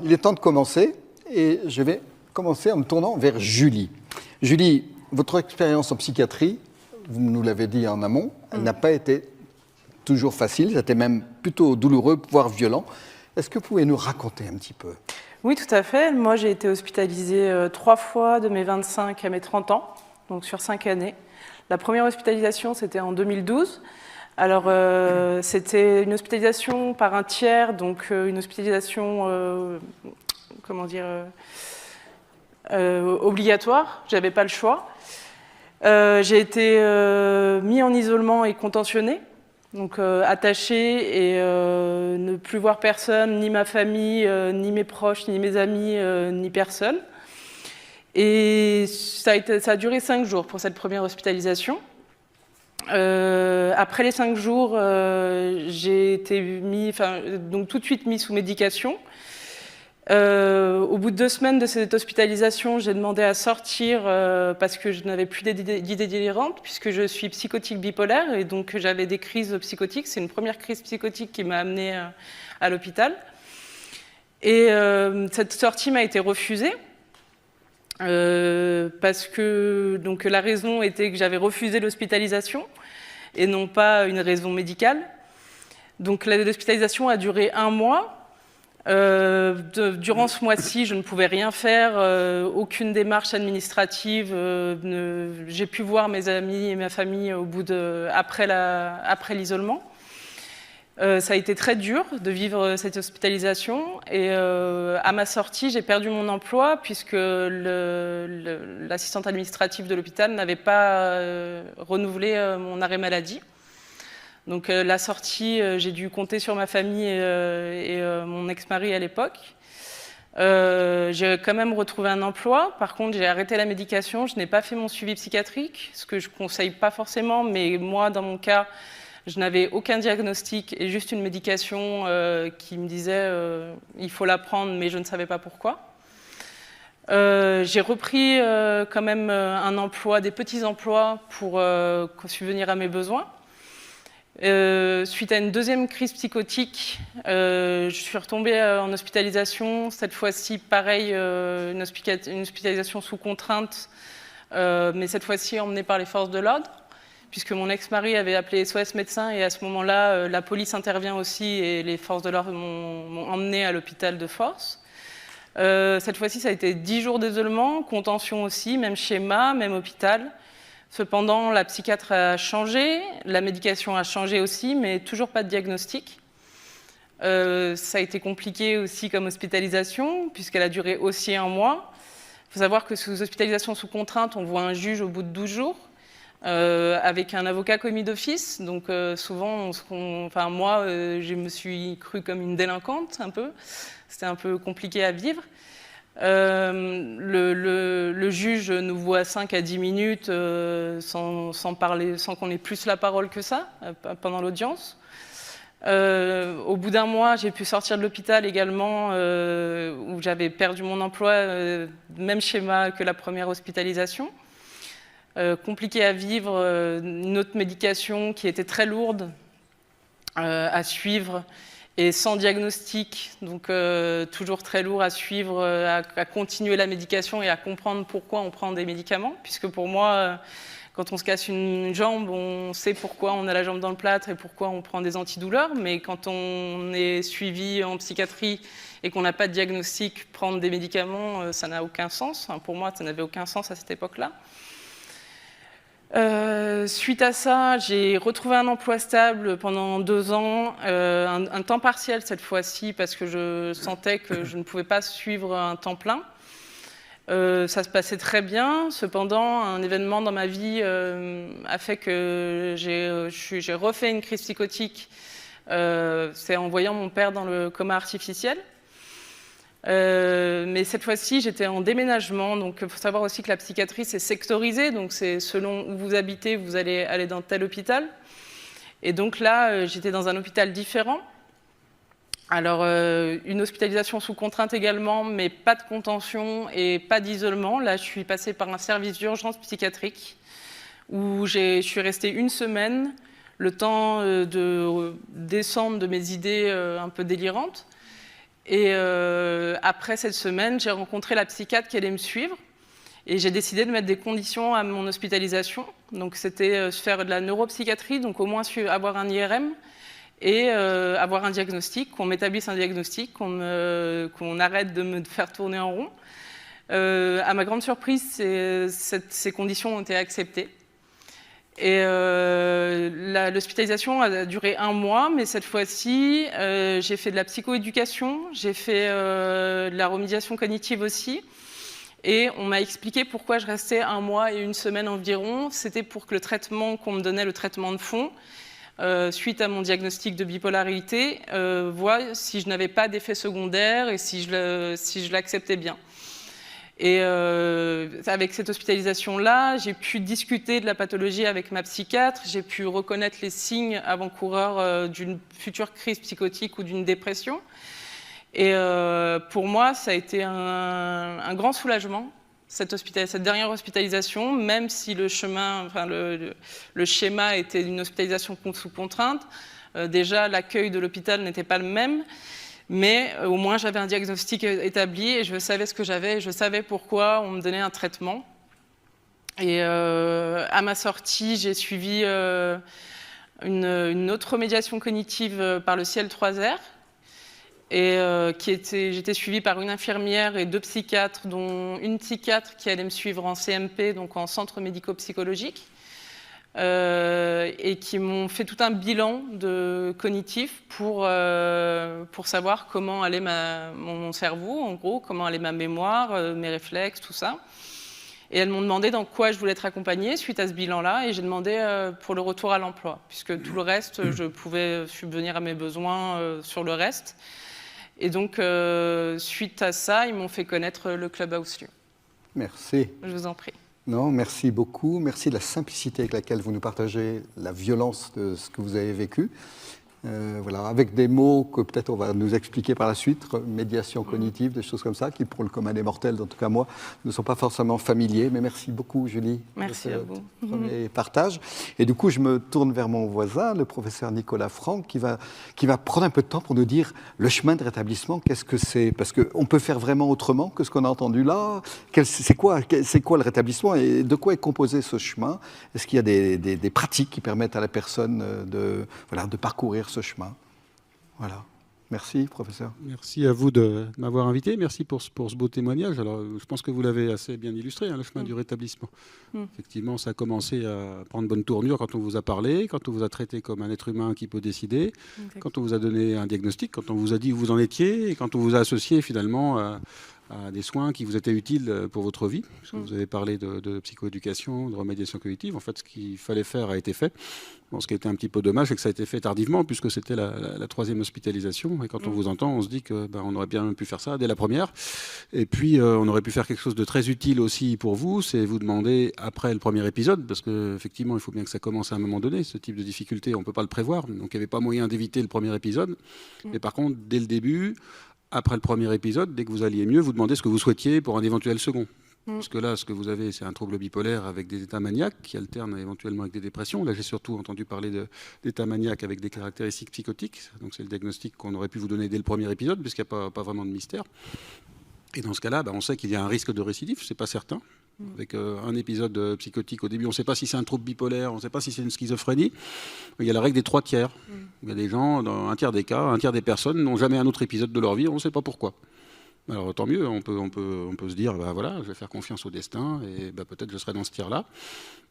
il est temps de commencer et je vais commencer en me tournant vers Julie. Julie, votre expérience en psychiatrie, vous nous l'avez dit en amont, elle n'a pas été toujours facile, c'était même plutôt douloureux, voire violent. Est-ce que vous pouvez nous raconter un petit peu ? Oui, tout à fait. Moi, j'ai été hospitalisée 3 fois de mes 25 à mes 30 ans, donc sur 5 années. La première hospitalisation, c'était en 2012. Alors, c'était une hospitalisation par un tiers, donc une hospitalisation, obligatoire. J'avais pas le choix. J'ai été mis en isolement et contentionné, donc attachée et ne plus voir personne, ni ma famille, ni mes proches, ni mes amis, ni personne. Et ça a duré 5 jours pour cette première hospitalisation. Après les 5 jours, j'ai été donc tout de suite mis sous médication. Au bout de 2 semaines de cette hospitalisation, j'ai demandé à sortir parce que je n'avais plus d'idées délirantes, puisque je suis psychotique bipolaire et donc j'avais des crises psychotiques. C'est une première crise psychotique qui m'a amenée à l'hôpital. Et cette sortie m'a été refusée. Parce que donc, la raison était que j'avais refusé l'hospitalisation et non pas une raison médicale. Donc l'hospitalisation a duré 1 mois. Durant ce mois-ci, je ne pouvais rien faire, aucune démarche administrative. J'ai pu voir mes amis et ma famille après l'isolement. Ça a été très dur de vivre cette hospitalisation et à ma sortie, j'ai perdu mon emploi puisque l'assistante administrative de l'hôpital n'avait pas renouvelé mon arrêt maladie. Donc la sortie, j'ai dû compter sur ma famille et mon ex-mari à l'époque. J'ai quand même retrouvé un emploi. Par contre, j'ai arrêté la médication. Je n'ai pas fait mon suivi psychiatrique, ce que je ne conseille pas forcément, mais moi, dans mon cas, je n'avais aucun diagnostic et juste une médication qui me disait il faut la prendre, mais je ne savais pas pourquoi. J'ai repris quand même un emploi, des petits emplois pour subvenir à mes besoins. Suite à une deuxième crise psychotique, je suis retombée en hospitalisation. Cette fois-ci, pareil, une hospitalisation sous contrainte, mais cette fois-ci emmenée par les forces de l'ordre, puisque mon ex-mari avait appelé SOS médecins et à ce moment-là, la police intervient aussi et les forces de l'ordre m'ont emmenée à l'hôpital de force. Cette fois-ci, ça a été 10 jours d'isolement, contention aussi, même schéma, même hôpital. Cependant, la psychiatre a changé, la médication a changé aussi, mais toujours pas de diagnostic. Ça a été compliqué aussi comme hospitalisation, puisqu'elle a duré aussi 1 mois. Il faut savoir que sous hospitalisation sous contrainte, on voit un juge au bout de 12 jours. Avec un avocat commis d'office, donc souvent, moi, je me suis crue comme une délinquante un peu. C'était un peu compliqué à vivre. Le juge nous voit 5 à 10 minutes sans parler, sans qu'on ait plus la parole que ça pendant l'audience. Au bout d'1 mois, j'ai pu sortir de l'hôpital également, où j'avais perdu mon emploi, même schéma que la première hospitalisation. Compliqué à vivre, une autre médication qui était très lourde à suivre et sans diagnostic, donc toujours très lourd à suivre, à continuer la médication et à comprendre pourquoi on prend des médicaments, puisque pour moi, quand on se casse une jambe, on sait pourquoi on a la jambe dans le plâtre et pourquoi on prend des antidouleurs, mais quand on est suivi en psychiatrie et qu'on n'a pas de diagnostic, prendre des médicaments, ça n'a aucun sens. Enfin, pour moi, ça n'avait aucun sens à cette époque-là. Suite à ça, j'ai retrouvé un emploi stable pendant 2 ans, un temps partiel cette fois-ci, parce que je sentais que je ne pouvais pas suivre un temps plein. Ça se passait très bien. Cependant, un événement dans ma vie a fait que j'ai refait une crise psychotique. C'est en voyant mon père dans le coma artificiel. Mais cette fois-ci, j'étais en déménagement. Donc, il faut savoir aussi que la psychiatrie, c'est sectorisé. Donc, c'est selon où vous habitez, vous allez aller dans tel hôpital. Et donc là, j'étais dans un hôpital différent. Alors, une hospitalisation sous contrainte également, mais pas de contention et pas d'isolement. Là, je suis passée par un service d'urgence psychiatrique où je suis restée 1 semaine, le temps de descendre de mes idées un peu délirantes. Et après cette semaine, j'ai rencontré la psychiatre qui allait me suivre. Et j'ai décidé de mettre des conditions à mon hospitalisation. Donc c'était faire de la neuropsychiatrie, donc au moins avoir un IRM et avoir un diagnostic, qu'on m'établisse un diagnostic, qu'on arrête de me faire tourner en rond. À ma grande surprise, ces conditions ont été acceptées. Et l'hospitalisation a duré 1 mois, mais cette fois-ci, j'ai fait de la psychoéducation, j'ai fait de la remédiation cognitive aussi. Et on m'a expliqué pourquoi je restais 1 mois et 1 semaine environ. C'était pour que le traitement qu'on me donnait, le traitement de fond, suite à mon diagnostic de bipolarité, voit si je n'avais pas d'effets secondaires et si je l'acceptais bien. Et avec cette hospitalisation-là, j'ai pu discuter de la pathologie avec ma psychiatre, j'ai pu reconnaître les signes avant-coureurs d'une future crise psychotique ou d'une dépression. Et pour moi, ça a été un grand soulagement, cette dernière hospitalisation, même si le schéma était une hospitalisation sous contrainte. Déjà, l'accueil de l'hôpital n'était pas le même, mais au moins j'avais un diagnostic établi et je savais ce que j'avais, et je savais pourquoi on me donnait un traitement. Et à ma sortie, j'ai suivi une autre médiation cognitive par le Ciel 3R, et j'étais suivie par une infirmière et 2 psychiatres, dont une psychiatre qui allait me suivre en CMP, donc en centre médico-psychologique, et qui m'ont fait tout un bilan cognitif pour savoir comment allait mon cerveau, en gros, comment allait ma mémoire, mes réflexes, tout ça. Et elles m'ont demandé dans quoi je voulais être accompagnée suite à ce bilan-là, et j'ai demandé pour le retour à l'emploi, puisque tout le reste, je pouvais subvenir à mes besoins sur le reste. Et donc, suite à ça, ils m'ont fait connaître le Clubhouse Lyon. Merci. Je vous en prie. Non, merci beaucoup. Merci de la simplicité avec laquelle vous nous partagez la violence de ce que vous avez vécu. Voilà, avec des mots que peut-être on va nous expliquer par la suite, médiation cognitive, des choses comme ça, qui pour le commun des mortels, en tout cas moi, ne sont pas forcément familiers. Mais merci beaucoup, Julie, merci de à ce vous. premier partage. Et du coup, je me tourne vers mon voisin, le professeur Nicolas Franck, qui va prendre un peu de temps pour nous dire le chemin de rétablissement, qu'est-ce que c'est? Parce qu'on peut faire vraiment autrement que ce qu'on a entendu là. C'est quoi le rétablissement et de quoi est composé ce chemin? Est-ce qu'il y a des pratiques qui permettent à la personne de parcourir ce chemin? Voilà. Merci, professeur. Merci à vous de m'avoir invité. Merci pour ce beau témoignage. Alors, je pense que vous l'avez assez bien illustré, le chemin du rétablissement. Effectivement, ça a commencé à prendre bonne tournure quand on vous a parlé, quand on vous a traité comme un être humain qui peut décider, quand on vous a donné un diagnostic, quand on vous a dit où vous en étiez, et quand on vous a associé finalement à des soins qui vous étaient utiles pour votre vie. Parce que vous avez parlé de psychoéducation, de remédiation cognitive. En fait, ce qu'il fallait faire a été fait. Bon, ce qui a été un petit peu dommage, c'est que ça a été fait tardivement, puisque c'était la 3e hospitalisation. Et quand on vous entend, on se dit qu'on aurait bien pu faire ça dès la première. Et puis, on aurait pu faire quelque chose de très utile aussi pour vous, c'est vous demander, après le premier épisode, parce qu'effectivement, il faut bien que ça commence à un moment donné, ce type de difficulté, on ne peut pas le prévoir. Donc, il n'y avait pas moyen d'éviter le premier épisode. Mais par contre, dès le début, après le premier épisode, dès que vous alliez mieux, vous demandez ce que vous souhaitiez pour un éventuel second. Parce que là, ce que vous avez, c'est un trouble bipolaire avec des états maniaques qui alternent éventuellement avec des dépressions. Là, j'ai surtout entendu parler d'états maniaques avec des caractéristiques psychotiques. Donc, c'est le diagnostic qu'on aurait pu vous donner dès le premier épisode, puisqu'il n'y a pas vraiment de mystère. Et dans ce cas-là, on sait qu'il y a un risque de récidive, c'est pas certain. Avec un épisode psychotique au début, on ne sait pas si c'est un trouble bipolaire, on ne sait pas si c'est une schizophrénie. Il y a la règle des 3 tiers. Il y a des gens, dans un tiers des cas, un tiers des personnes n'ont jamais un autre épisode de leur vie, on ne sait pas pourquoi. Alors tant mieux, on peut se dire, voilà, je vais faire confiance au destin et peut-être je serai dans ce tiers-là.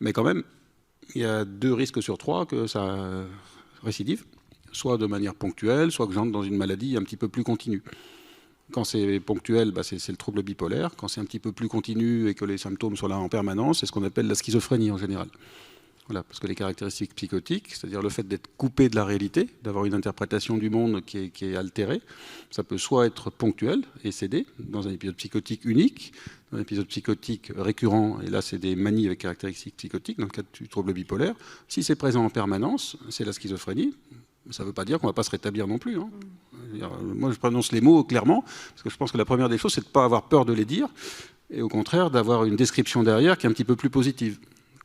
Mais quand même, il y a 2 risques sur 3 que ça récidive, soit de manière ponctuelle, soit que j'entre dans une maladie un petit peu plus continue. Quand c'est ponctuel, c'est le trouble bipolaire. Quand c'est un petit peu plus continu et que les symptômes sont là en permanence, c'est ce qu'on appelle la schizophrénie en général. Voilà, parce que les caractéristiques psychotiques, c'est-à-dire le fait d'être coupé de la réalité, d'avoir une interprétation du monde qui est altérée, ça peut soit être ponctuel et céder dans un épisode psychotique unique, dans un épisode psychotique récurrent, et là c'est des manies avec caractéristiques psychotiques, dans le cas du trouble bipolaire. Si c'est présent en permanence, c'est la schizophrénie. Ça ne veut pas dire qu'on ne va pas se rétablir non plus. Moi, je prononce les mots clairement, parce que je pense que la première des choses, c'est de ne pas avoir peur de les dire, et au contraire, d'avoir une description derrière qui est un petit peu plus positive.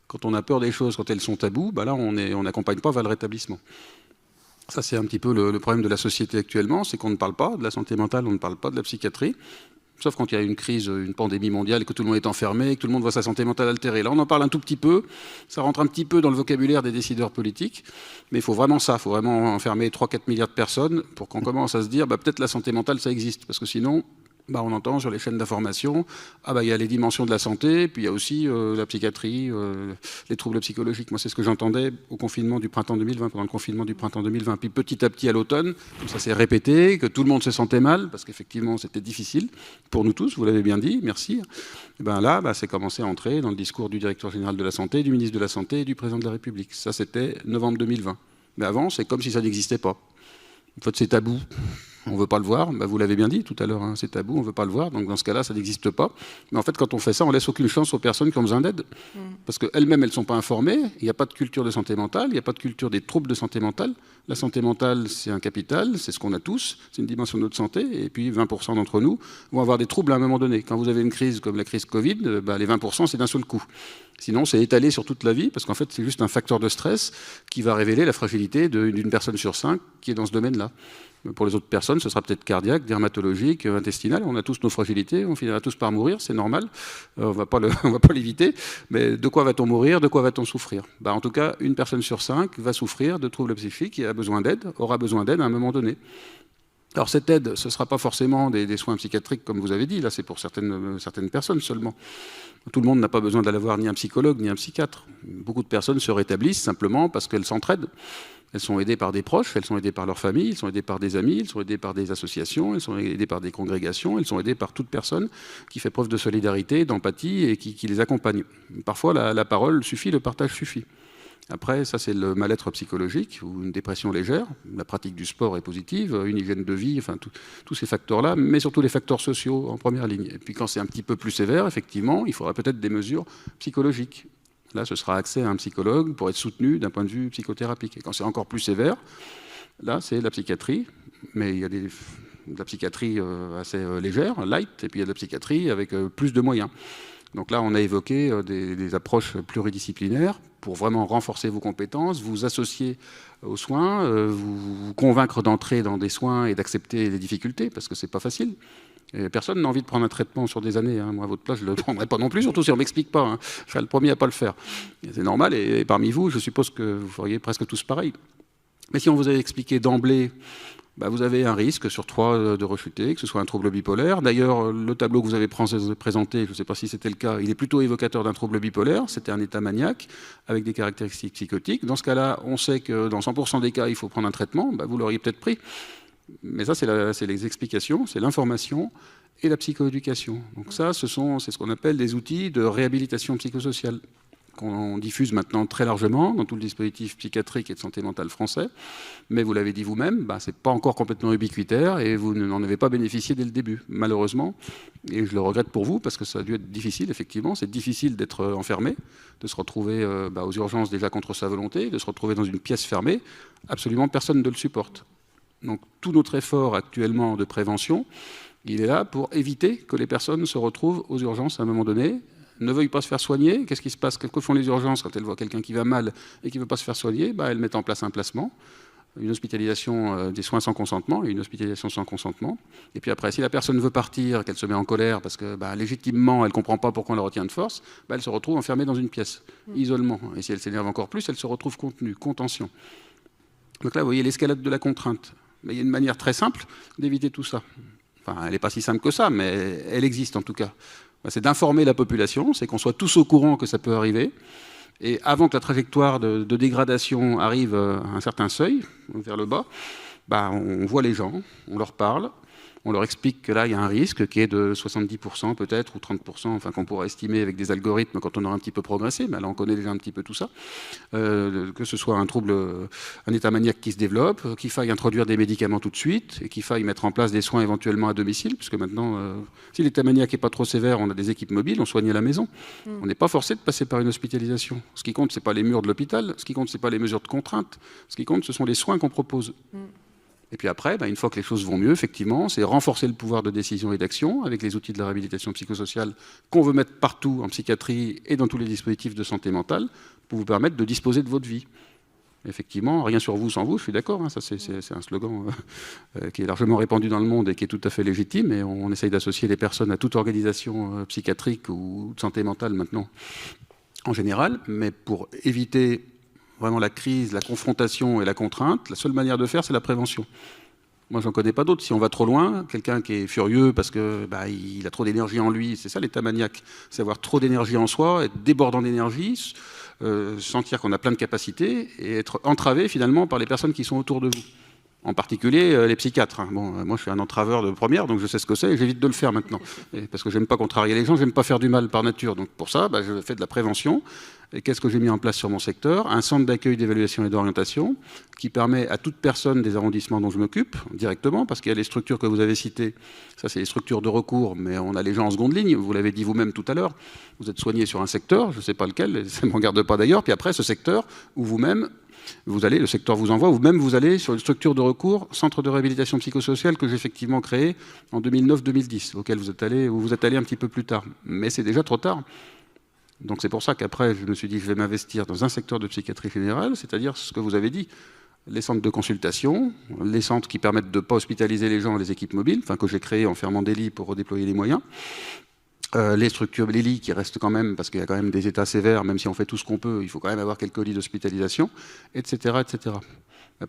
Quand on a peur des choses, quand elles sont tabous, là, on n'accompagne pas vers le rétablissement. Ça, c'est un petit peu le problème de la société actuellement, c'est qu'on ne parle pas de la santé mentale, on ne parle pas de la psychiatrie. Sauf quand il y a une crise, une pandémie mondiale, et que tout le monde est enfermé, et que tout le monde voit sa santé mentale altérée. Là, on en parle un tout petit peu, ça rentre un petit peu dans le vocabulaire des décideurs politiques, mais il faut vraiment ça, il faut vraiment enfermer 3-4 milliards de personnes pour qu'on commence à se dire, peut-être la santé mentale, ça existe, parce que sinon, on entend sur les chaînes d'information, il y a les dimensions de la santé, puis il y a aussi la psychiatrie, les troubles psychologiques. Moi, c'est ce que j'entendais au confinement du printemps 2020, pendant le confinement du printemps 2020. Puis petit à petit, à l'automne, comme ça s'est répété, que tout le monde se sentait mal, parce qu'effectivement, c'était difficile pour nous tous, vous l'avez bien dit, merci. Et là, c'est commencé à entrer dans le discours du directeur général de la Santé, du ministre de la Santé et du président de la République. Ça, c'était novembre 2020. Mais avant, c'est comme si ça n'existait pas. En fait, c'est tabou. On ne veut pas le voir, vous l'avez bien dit tout à l'heure, c'est tabou, on ne veut pas le voir, donc dans ce cas-là, ça n'existe pas. Mais en fait, quand on fait ça, on laisse aucune chance aux personnes qui ont besoin d'aide. Parce qu'elles-mêmes, elles ne sont pas informées, il n'y a pas de culture de santé mentale, il n'y a pas de culture des troubles de santé mentale. La santé mentale, c'est un capital, c'est ce qu'on a tous, c'est une dimension de notre santé, et puis 20% d'entre nous vont avoir des troubles à un moment donné. Quand vous avez une crise comme la crise Covid, les 20%, c'est d'un seul coup. Sinon, c'est étalé sur toute la vie, parce qu'en fait, c'est juste un facteur de stress qui va révéler la fragilité d'une personne sur 5 qui est dans ce domaine-là. Pour les autres personnes, ce sera peut-être cardiaque, dermatologique, intestinal. On a tous nos fragilités, on finira tous par mourir, c'est normal. On va pas l'éviter. Mais de quoi va-t-on mourir? De quoi va-t-on souffrir? En tout cas, une personne sur 5 va souffrir de troubles psychiques et aura besoin d'aide à un moment donné. Alors cette aide, ce ne sera pas forcément des soins psychiatriques, comme vous avez dit. Là, c'est pour certaines personnes seulement. Tout le monde n'a pas besoin d'aller voir ni un psychologue ni un psychiatre. Beaucoup de personnes se rétablissent simplement parce qu'elles s'entraident. Elles sont aidées par des proches, elles sont aidées par leur famille, elles sont aidées par des amis, elles sont aidées par des associations, elles sont aidées par des congrégations, elles sont aidées par toute personne qui fait preuve de solidarité, d'empathie et qui les accompagne. Parfois, la parole suffit, le partage suffit. Après, ça c'est le mal-être psychologique ou une dépression légère. La pratique du sport est positive, une hygiène de vie, enfin tous ces facteurs-là, mais surtout les facteurs sociaux en première ligne. Et puis quand c'est un petit peu plus sévère, effectivement, il faudra peut-être des mesures psychologiques. Là, ce sera accès à un psychologue pour être soutenu d'un point de vue psychothérapique. Et quand c'est encore plus sévère, là, c'est la psychiatrie, mais il y a de la psychiatrie assez légère, light, et puis il y a de la psychiatrie avec plus de moyens. Donc là, on a évoqué des approches pluridisciplinaires pour vraiment renforcer vos compétences, vous associer aux soins, vous convaincre d'entrer dans des soins et d'accepter les difficultés, parce que c'est pas facile. Et personne n'a envie de prendre un traitement sur des années. Moi, à votre place, je ne le prendrais pas non plus, surtout si on ne m'explique pas. Je serais le premier à ne pas le faire. C'est normal, et parmi vous, je suppose que vous feriez presque tous pareil. Mais si on vous avait expliqué d'emblée, vous avez un risque sur 3 de rechuter, que ce soit un trouble bipolaire. D'ailleurs, le tableau que vous avez présenté, je ne sais pas si c'était le cas, il est plutôt évocateur d'un trouble bipolaire. C'était un état maniaque avec des caractéristiques psychotiques. Dans ce cas-là, on sait que dans 100% des cas, il faut prendre un traitement. Vous l'auriez peut-être pris. Mais ça, c'est les explications, c'est l'information et la psychoéducation. Donc ça, c'est ce qu'on appelle des outils de réhabilitation psychosociale qu'on diffuse maintenant très largement dans tout le dispositif psychiatrique et de santé mentale français. Mais vous l'avez dit vous-même, ce n'est pas encore complètement ubiquitaire et vous n'en avez pas bénéficié dès le début, malheureusement. Et je le regrette pour vous parce que ça a dû être difficile, effectivement. C'est difficile d'être enfermé, de se retrouver aux urgences déjà contre sa volonté, de se retrouver dans une pièce fermée. Absolument personne ne le supporte. Donc tout notre effort actuellement de prévention, il est là pour éviter que les personnes se retrouvent aux urgences à un moment donné, ne veuillent pas se faire soigner. Qu'est-ce qui se passe? Que font les urgences quand elles voient quelqu'un qui va mal et qui ne veut pas se faire soigner? Elles mettent en place un placement, une hospitalisation des soins sans consentement et une hospitalisation sans consentement. Et puis après, si la personne veut partir, qu'elle se met en colère parce que légitimement, elle ne comprend pas pourquoi on la retient de force, elle se retrouve enfermée dans une pièce, isolement. Et si elle s'énerve encore plus, elle se retrouve contenue, contention. Donc là, vous voyez l'escalade de la contrainte. Mais il y a une manière très simple d'éviter tout ça. Enfin, elle n'est pas si simple que ça, mais elle existe en tout cas. C'est d'informer la population, c'est qu'on soit tous au courant que ça peut arriver. Et avant que la trajectoire de dégradation arrive à un certain seuil, vers le bas, on voit les gens, on leur parle, on leur explique que là, il y a un risque qui est de 70% peut-être, ou 30%, qu'on pourra estimer avec des algorithmes quand on aura un petit peu progressé, mais là, on connaît déjà un petit peu tout ça, que ce soit un état maniaque qui se développe, qu'il faille introduire des médicaments tout de suite, et qu'il faille mettre en place des soins éventuellement à domicile, puisque maintenant, si l'état maniaque n'est pas trop sévère, on a des équipes mobiles, on soigne à la maison. On n'est pas forcé de passer par une hospitalisation. Ce qui compte, ce n'est pas les murs de l'hôpital, ce qui compte, ce n'est pas les mesures de contrainte, ce qui compte, ce sont les soins qu'on propose. Et puis après, une fois que les choses vont mieux, effectivement, c'est renforcer le pouvoir de décision et d'action avec les outils de la réhabilitation psychosociale qu'on veut mettre partout en psychiatrie et dans tous les dispositifs de santé mentale pour vous permettre de disposer de votre vie. Effectivement, rien sur vous sans vous, je suis d'accord, hein, ça c'est un slogan qui est largement répandu dans le monde et qui est tout à fait légitime, et on essaye d'associer les personnes à toute organisation psychiatrique ou de santé mentale maintenant, en général, mais pour éviter vraiment la crise, la confrontation et la contrainte, la seule manière de faire, c'est la prévention. Moi, j'en connais pas d'autres. Si on va trop loin, quelqu'un qui est furieux parce que il a trop d'énergie en lui, c'est ça l'état maniaque, c'est avoir trop d'énergie en soi, être débordant d'énergie, sentir qu'on a plein de capacités et être entravé finalement par les personnes qui sont autour de vous. En particulier les psychiatres. Bon, moi je suis un entraveur de première, donc je sais ce que c'est et j'évite de le faire maintenant. Parce que j'aime pas contrarier les gens, j'aime pas faire du mal par nature. Donc pour ça, je fais de la prévention. Et qu'est-ce que j'ai mis en place sur mon secteur? Un centre d'accueil, d'évaluation et d'orientation qui permet à toute personne des arrondissements dont je m'occupe, directement, parce qu'il y a les structures que vous avez citées, ça c'est les structures de recours, mais on a les gens en seconde ligne, vous l'avez dit vous-même tout à l'heure, vous êtes soigné sur un secteur, je ne sais pas lequel, ça ne me regarde pas d'ailleurs, puis après ce secteur où vous-même, vous allez, le secteur vous envoie, vous-même vous allez sur une structure de recours, centre de réhabilitation psychosociale que j'ai effectivement créé en 2009-2010, auquel vous êtes allé un petit peu plus tard, mais c'est déjà trop tard. Donc c'est pour ça qu'après, je me suis dit que je vais m'investir dans un secteur de psychiatrie générale, c'est-à-dire ce que vous avez dit, les centres de consultation, les centres qui permettent de ne pas hospitaliser les gens, les équipes mobiles, que j'ai créées en fermant des lits pour redéployer les moyens, les structures, les lits qui restent quand même, parce qu'il y a quand même des états sévères, même si on fait tout ce qu'on peut, il faut quand même avoir quelques lits d'hospitalisation, etc., etc.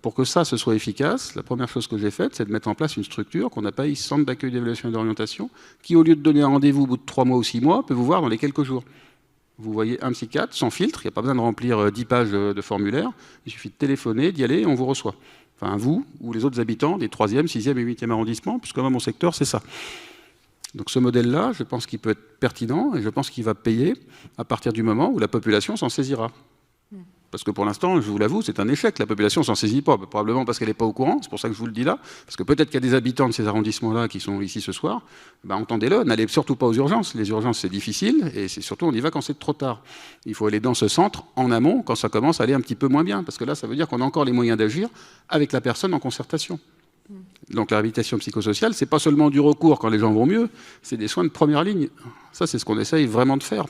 Pour que ça se soit efficace, la première chose que j'ai faite, c'est de mettre en place une structure qu'on appelle centre d'accueil, d'évaluation et d'orientation, qui au lieu de donner un rendez-vous au bout de 3 mois ou 6 mois, peut vous voir dans les quelques jours. Vous voyez un psychiatre, sans filtre, il n'y a pas besoin de remplir 10 pages de formulaire, il suffit de téléphoner, d'y aller, et on vous reçoit. Enfin, vous ou les autres habitants des 3e, 6e et 8e arrondissements, puisque moi, mon secteur, c'est ça. Donc ce modèle-là, je pense qu'il peut être pertinent, et je pense qu'il va payer à partir du moment où la population s'en saisira. Parce que pour l'instant, je vous l'avoue, c'est un échec. La population ne s'en saisit pas, probablement parce qu'elle n'est pas au courant. C'est pour ça que je vous le dis là. Parce que peut-être qu'il y a des habitants de ces arrondissements-là qui sont ici ce soir. Entendez-le, n'allez surtout pas aux urgences. Les urgences, c'est difficile. Et c'est surtout, on y va quand c'est trop tard. Il faut aller dans ce centre en amont quand ça commence à aller un petit peu moins bien. Parce que là, ça veut dire qu'on a encore les moyens d'agir avec la personne en concertation. Donc la réhabilitation psychosociale, c'est pas seulement du recours quand les gens vont mieux. C'est des soins de première ligne. Ça, c'est ce qu'on essaye vraiment de faire.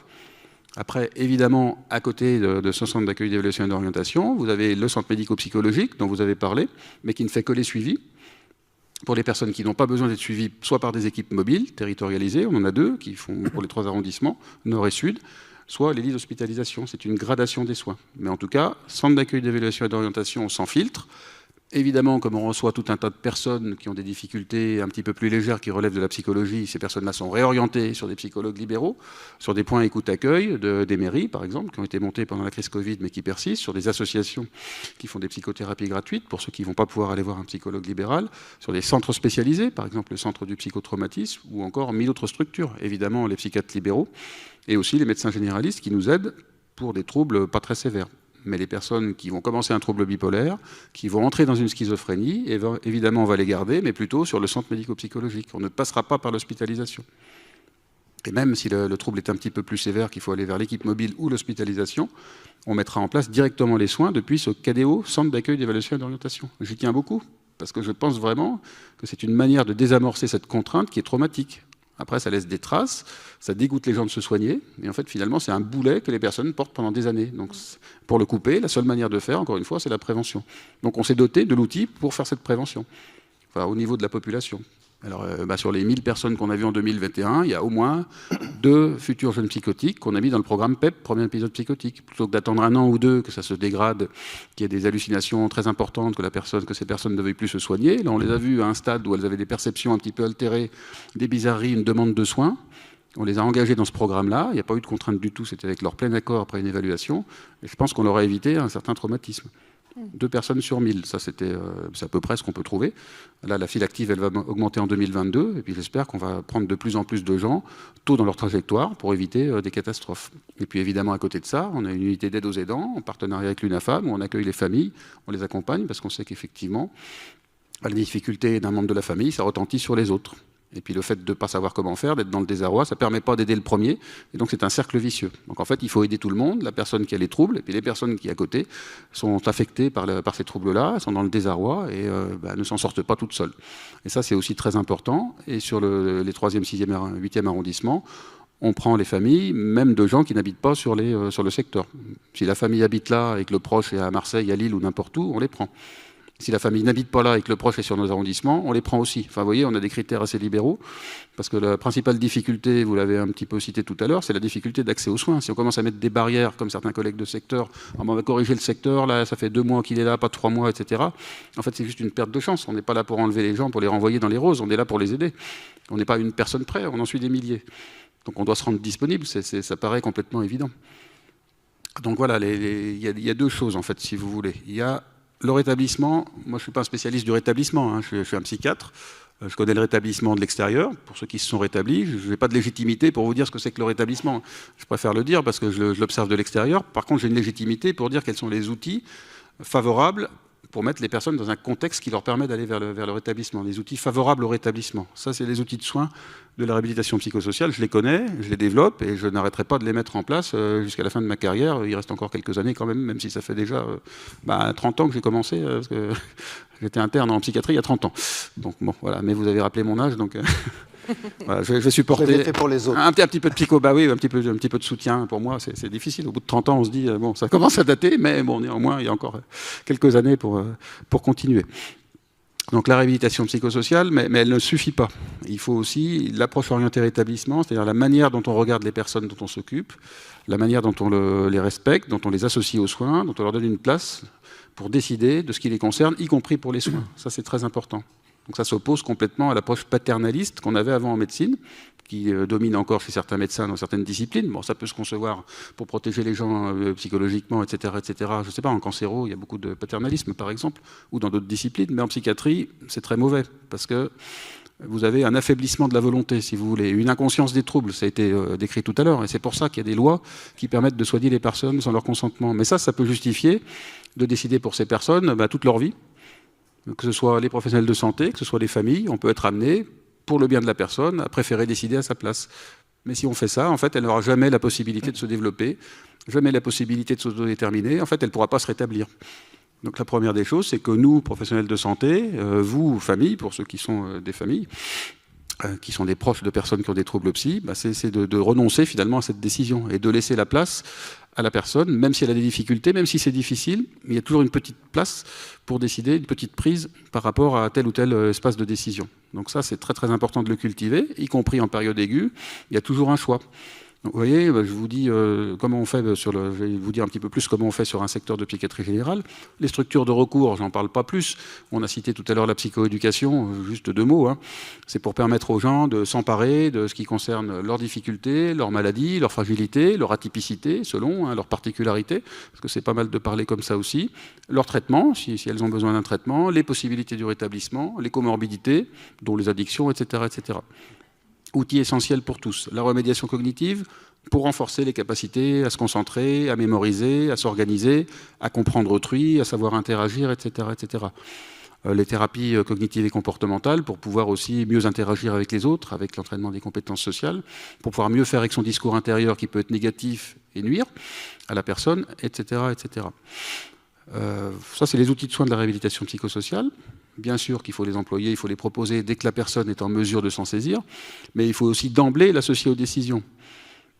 Après, évidemment, à côté de ce centre d'accueil, d'évaluation et d'orientation, vous avez le centre médico-psychologique dont vous avez parlé, mais qui ne fait que les suivis. Pour les personnes qui n'ont pas besoin d'être suivies, soit par des équipes mobiles, territorialisées, on en a 2 qui font pour les 3 arrondissements, nord et sud, soit les lits d'hospitalisation. C'est une gradation des soins. Mais en tout cas, centre d'accueil, d'évaluation et d'orientation sans filtre. Évidemment, comme on reçoit tout un tas de personnes qui ont des difficultés un petit peu plus légères qui relèvent de la psychologie, ces personnes-là sont réorientées sur des psychologues libéraux, sur des points écoute-accueil des mairies, par exemple, qui ont été montés pendant la crise Covid mais qui persistent, sur des associations qui font des psychothérapies gratuites pour ceux qui ne vont pas pouvoir aller voir un psychologue libéral, sur des centres spécialisés, par exemple le centre du psychotraumatisme, ou encore 1000 autres structures, évidemment les psychiatres libéraux, et aussi les médecins généralistes qui nous aident pour des troubles pas très sévères. Mais les personnes qui vont commencer un trouble bipolaire, qui vont entrer dans une schizophrénie, évidemment on va les garder, mais plutôt sur le centre médico-psychologique. On ne passera pas par l'hospitalisation. Et même si le trouble est un petit peu plus sévère, qu'il faut aller vers l'équipe mobile ou l'hospitalisation, on mettra en place directement les soins depuis ce CADEO, centre d'accueil, d'évaluation et d'orientation. J'y tiens beaucoup, parce que je pense vraiment que c'est une manière de désamorcer cette contrainte qui est traumatique. Après, ça laisse des traces, ça dégoûte les gens de se soigner, et en fait, finalement, c'est un boulet que les personnes portent pendant des années. Donc, pour le couper, la seule manière de faire, encore une fois, c'est la prévention. Donc, on s'est doté de l'outil pour faire cette prévention, au niveau de la population. Alors, sur les 1000 personnes qu'on a vues en 2021, il y a au moins 2 futurs jeunes psychotiques qu'on a mis dans le programme PEP, premier épisode psychotique. Plutôt que d'attendre 1 an ou 2, que ça se dégrade, qu'il y ait des hallucinations très importantes, que ces personnes ne veuillent plus se soigner. Là, on les a vues à un stade où elles avaient des perceptions un petit peu altérées, des bizarreries, une demande de soins. On les a engagées dans ce programme-là. Il n'y a pas eu de contrainte du tout. C'était avec leur plein accord après une évaluation. Et je pense qu'on leur a évité un certain traumatisme. 2 personnes sur 1000, ça c'est à peu près ce qu'on peut trouver. Là, la file active, elle va augmenter en 2022, et puis j'espère qu'on va prendre de plus en plus de gens tôt dans leur trajectoire pour éviter des catastrophes. Et puis évidemment, à côté de ça, on a une unité d'aide aux aidants, en partenariat avec l'UNAFAM, où on accueille les familles, on les accompagne, parce qu'on sait qu'effectivement, la difficulté d'un membre de la famille, ça retentit sur les autres. Et puis le fait de ne pas savoir comment faire, d'être dans le désarroi, ça ne permet pas d'aider le premier. Et donc c'est un cercle vicieux. Donc en fait, il faut aider tout le monde, la personne qui a les troubles, et puis les personnes qui, à côté, sont affectées par ces troubles-là, sont dans le désarroi et ne s'en sortent pas toutes seules. Et ça, c'est aussi très important. Et sur les 3e, 6e, 8e arrondissements, on prend les familles, même de gens qui n'habitent pas sur le secteur. Si la famille habite là et que le proche est à Marseille, à Lille ou n'importe où, on les prend. Si la famille n'habite pas là et que le proche est sur nos arrondissements, on les prend aussi. Enfin, vous voyez, on a des critères assez libéraux, parce que la principale difficulté, vous l'avez un petit peu cité tout à l'heure, c'est la difficulté d'accès aux soins. Si on commence à mettre des barrières, comme certains collègues de secteur, on va corriger le secteur, là, ça fait 2 mois qu'il est là, pas 3 mois, etc. En fait, c'est juste une perte de chance. On n'est pas là pour enlever les gens, pour les renvoyer dans les roses, on est là pour les aider. On n'est pas une personne près, on en suit des milliers. Donc on doit se rendre disponible, ça paraît complètement évident. Donc voilà, il y a 2 choses, en fait, si vous voulez. Il y a le rétablissement. Moi, je ne suis pas un spécialiste du rétablissement, hein. Je suis un psychiatre. Je connais le rétablissement de l'extérieur, pour ceux qui se sont rétablis. Je n'ai pas de légitimité pour vous dire ce que c'est que le rétablissement. Je préfère le dire parce que je l'observe de l'extérieur. Par contre, j'ai une légitimité pour dire quels sont les outils favorables pour mettre les personnes dans un contexte qui leur permet d'aller vers le rétablissement. Les outils favorables au rétablissement. Ça, c'est les outils de soins de la réhabilitation psychosociale. Je les connais, je les développe et je n'arrêterai pas de les mettre en place jusqu'à la fin de ma carrière. Il reste encore quelques années quand même si ça fait déjà 30 ans que j'ai commencé. Parce que j'étais interne en psychiatrie il y a 30 ans. Donc bon, voilà. Mais vous avez rappelé mon âge, donc... Voilà, je vais supporter. Je l'avais fait pour les autres. Un petit peu de psycho, oui, un petit peu de soutien. Pour moi, c'est difficile. Au bout de 30 ans, on se dit, bon, ça commence à dater, mais bon, néanmoins, il y a encore quelques années pour continuer. Donc la réhabilitation psychosociale, mais elle ne suffit pas. Il faut aussi l'approche orientée rétablissement, c'est-à-dire la manière dont on regarde les personnes dont on s'occupe, la manière dont on les respecte, dont on les associe aux soins, dont on leur donne une place pour décider de ce qui les concerne, y compris pour les soins. Ça, c'est très important. Donc ça s'oppose complètement à l'approche paternaliste qu'on avait avant en médecine, qui domine encore chez certains médecins dans certaines disciplines. Bon, ça peut se concevoir pour protéger les gens psychologiquement, etc., etc. Je ne sais pas, en cancéro, il y a beaucoup de paternalisme, par exemple, ou dans d'autres disciplines, mais en psychiatrie, c'est très mauvais, parce que vous avez un affaiblissement de la volonté, si vous voulez, une inconscience des troubles, ça a été décrit tout à l'heure, et c'est pour ça qu'il y a des lois qui permettent de soigner les personnes sans leur consentement. Mais ça peut justifier de décider pour ces personnes toute leur vie, que ce soit les professionnels de santé, que ce soit les familles, on peut être amené, pour le bien de la personne, à préférer décider à sa place. Mais si on fait ça, en fait, elle n'aura jamais la possibilité de se développer, jamais la possibilité de s'autodéterminer, en fait, elle ne pourra pas se rétablir. Donc la première des choses, c'est que nous, professionnels de santé, vous, familles, pour ceux qui sont des familles, qui sont des proches de personnes qui ont des troubles psy, c'est de renoncer finalement à cette décision et de laisser la place à la personne, même si elle a des difficultés, même si c'est difficile, il y a toujours une petite place pour décider, une petite prise par rapport à tel ou tel espace de décision. Donc ça, c'est très très important de le cultiver, y compris en période aiguë, il y a toujours un choix. Donc, vous voyez, je vous dis comment on fait je vais vous dire un petit peu plus comment on fait sur un secteur de psychiatrie générale. Les structures de recours, j'en parle pas plus. On a cité tout à l'heure la psychoéducation, juste 2 mots. C'est pour permettre aux gens de s'emparer de ce qui concerne leurs difficultés, leurs maladies, leurs fragilités, leur atypicité, selon leurs particularités, parce que c'est pas mal de parler comme ça aussi. Leur traitement, si elles ont besoin d'un traitement, les possibilités du rétablissement, les comorbidités, dont les addictions, etc., etc. Outil essentiel pour tous. La remédiation cognitive pour renforcer les capacités à se concentrer, à mémoriser, à s'organiser, à comprendre autrui, à savoir interagir, etc., etc. Les thérapies cognitives et comportementales pour pouvoir aussi mieux interagir avec les autres, avec l'entraînement des compétences sociales, pour pouvoir mieux faire avec son discours intérieur qui peut être négatif et nuire à la personne, etc., etc. Ça, c'est les outils de soins de la réhabilitation psychosociale. Bien sûr qu'il faut les employer, il faut les proposer dès que la personne est en mesure de s'en saisir, mais il faut aussi d'emblée l'associer aux décisions.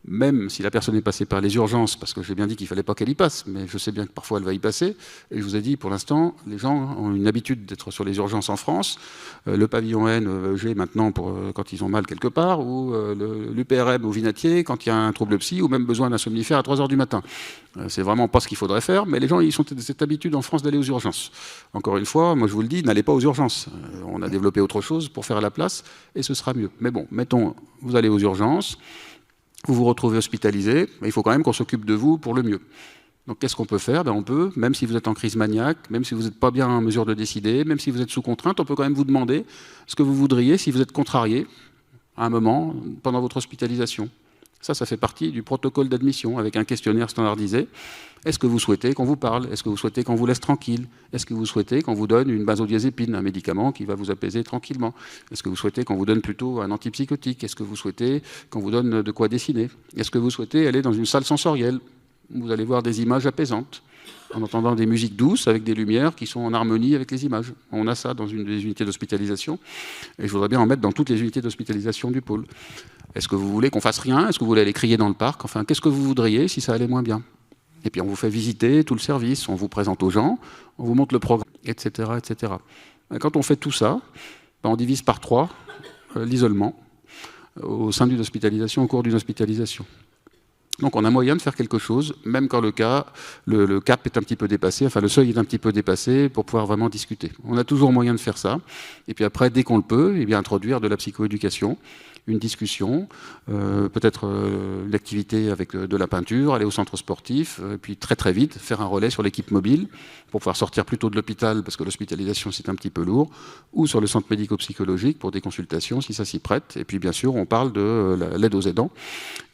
Même si la personne est passée par les urgences, parce que j'ai bien dit qu'il ne fallait pas qu'elle y passe, mais je sais bien que parfois elle va y passer, et je vous ai dit, pour l'instant, les gens ont une habitude d'être sur les urgences en France, le pavillon N, j'ai maintenant quand ils ont mal quelque part, ou l'UPRM au Vinatier, quand il y a un trouble psy, ou même besoin d'un somnifère à 3h du matin. C'est vraiment pas ce qu'il faudrait faire, mais les gens, ils ont cette habitude en France d'aller aux urgences. Encore une fois, moi je vous le dis, n'allez pas aux urgences. On a développé autre chose pour faire à la place, et ce sera mieux. Mais bon, mettons, vous allez aux urgences, vous vous retrouvez hospitalisé, mais il faut quand même qu'on s'occupe de vous pour le mieux. Donc qu'est-ce qu'on peut faire ? On peut, même si vous êtes en crise maniaque, même si vous n'êtes pas bien en mesure de décider, même si vous êtes sous contrainte, on peut quand même vous demander ce que vous voudriez si vous êtes contrarié à un moment pendant votre hospitalisation. Ça fait partie du protocole d'admission avec un questionnaire standardisé. Est-ce que vous souhaitez qu'on vous parle ? Est-ce que vous souhaitez qu'on vous laisse tranquille ? Est-ce que vous souhaitez qu'on vous donne une benzodiazépine, un médicament qui va vous apaiser tranquillement ? Est-ce que vous souhaitez qu'on vous donne plutôt un antipsychotique ? Est-ce que vous souhaitez qu'on vous donne de quoi dessiner ? Est-ce que vous souhaitez aller dans une salle sensorielle ? Vous allez voir des images apaisantes, en entendant des musiques douces avec des lumières qui sont en harmonie avec les images. On a ça dans une des unités d'hospitalisation, et je voudrais bien en mettre dans toutes les unités d'hospitalisation du pôle. Est-ce que vous voulez qu'on fasse rien? Est-ce que vous voulez aller crier dans le parc? Enfin, qu'est-ce que vous voudriez si ça allait moins bien? Et puis on vous fait visiter tout le service, on vous présente aux gens, on vous montre le programme, etc., etc. Et quand on fait tout ça, on divise par 3 l'isolement au sein d'une hospitalisation, au cours d'une hospitalisation. Donc on a moyen de faire quelque chose, même quand le cap est un petit peu dépassé, enfin le seuil est un petit peu dépassé, pour pouvoir vraiment discuter. On a toujours moyen de faire ça. Et puis après, dès qu'on le peut, eh bien, introduire de la psychoéducation, une discussion, peut-être une activité avec de la peinture, aller au centre sportif, et puis très très vite faire un relais sur l'équipe mobile pour pouvoir sortir plus tôt de l'hôpital, parce que l'hospitalisation c'est un petit peu lourd, ou sur le centre médico-psychologique pour des consultations si ça s'y prête. Et puis bien sûr, on parle de l'aide aux aidants,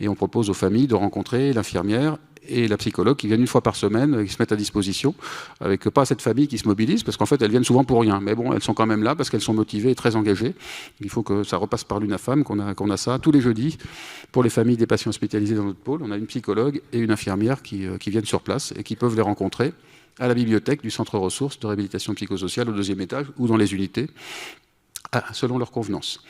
et on propose aux familles de rencontrer l'infirmière et la psychologue qui viennent une fois par semaine, qui se mettent à disposition, avec pas cette famille qui se mobilise, parce qu'en fait elles viennent souvent pour rien. Mais bon, elles sont quand même là parce qu'elles sont motivées et très engagées. Il faut que ça repasse par l'UNAFAM, qu'on a ça tous les jeudis pour les familles des patients hospitalisés dans notre pôle. On a une psychologue et une infirmière qui viennent sur place et qui peuvent les rencontrer à la bibliothèque du centre ressources de réhabilitation psychosociale au 2e étage ou dans les unités, selon leur convenance.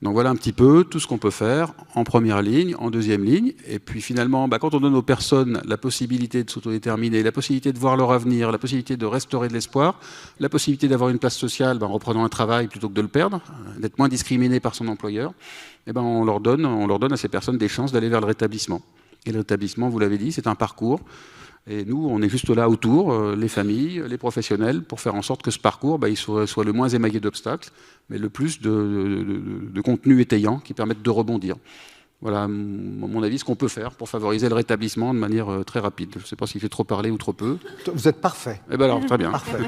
Donc voilà un petit peu tout ce qu'on peut faire en première ligne, en deuxième ligne. Et puis finalement, quand on donne aux personnes la possibilité de s'autodéterminer, la possibilité de voir leur avenir, la possibilité de restaurer de l'espoir, la possibilité d'avoir une place sociale en reprenant un travail plutôt que de le perdre, d'être moins discriminé par son employeur, on leur donne à ces personnes des chances d'aller vers le rétablissement. Et le rétablissement, vous l'avez dit, c'est un parcours. Et nous, on est juste là autour, les familles, les professionnels, pour faire en sorte que ce parcours il soit le moins émaillé d'obstacles, mais le plus de contenu étayant qui permettent de rebondir. Voilà, à mon avis, ce qu'on peut faire pour favoriser le rétablissement de manière très rapide. Je ne sais pas si j'ai trop parlé ou trop peu. Vous êtes parfait. Eh ben alors, très bien. Parfait.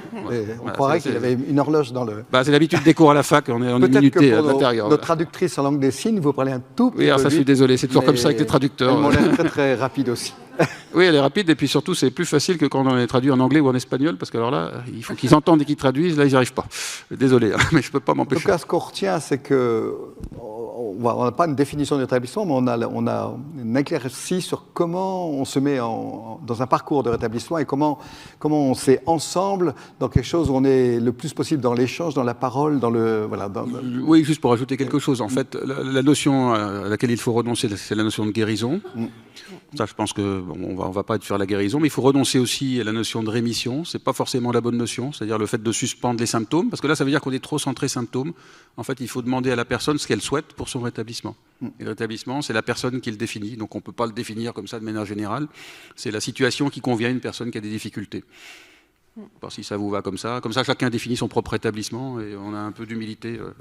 On croirait qu'il avait une horloge dans le... c'est l'habitude des cours à la fac, on est en minuté à l'intérieur. Notre traductrice en langue des signes, vous parlez un tout petit peu ça, je suis désolé, c'est toujours comme ça avec les traducteurs. Elle m'a l'air très très rapide aussi. Oui, elle est rapide, et puis surtout, c'est plus facile que quand on est traduit en anglais ou en espagnol, parce que alors là, il faut qu'ils entendent et qu'ils traduisent, là, ils n'y arrivent pas. Désolé, mais je ne peux pas m'empêcher. En tout cas, ce qu'on retient, c'est que on n'a pas une définition d'établissement, mais on a une éclaircie sur comment on se met dans un parcours de rétablissement et comment on s'est ensemble dans quelque chose où on est le plus possible dans l'échange, dans la parole, dans le... Voilà, Oui, juste pour ajouter quelque chose. En fait, la notion à laquelle il faut renoncer, c'est la notion de guérison. Ça, je pense qu'on va pas faire la guérison, mais il faut renoncer aussi à la notion de rémission. C'est pas forcément la bonne notion, c'est-à-dire le fait de suspendre les symptômes, parce que là, ça veut dire qu'on est trop centré symptômes. En fait, il faut demander à la personne ce qu'elle souhaite pour son rétablissement. Et le rétablissement, c'est la personne qui le définit, donc on peut pas le définir comme ça de manière générale. C'est la situation qui convient à une personne qui a des difficultés. Pas si ça vous va comme ça. Comme ça, chacun définit son propre établissement et on a un peu d'humilité de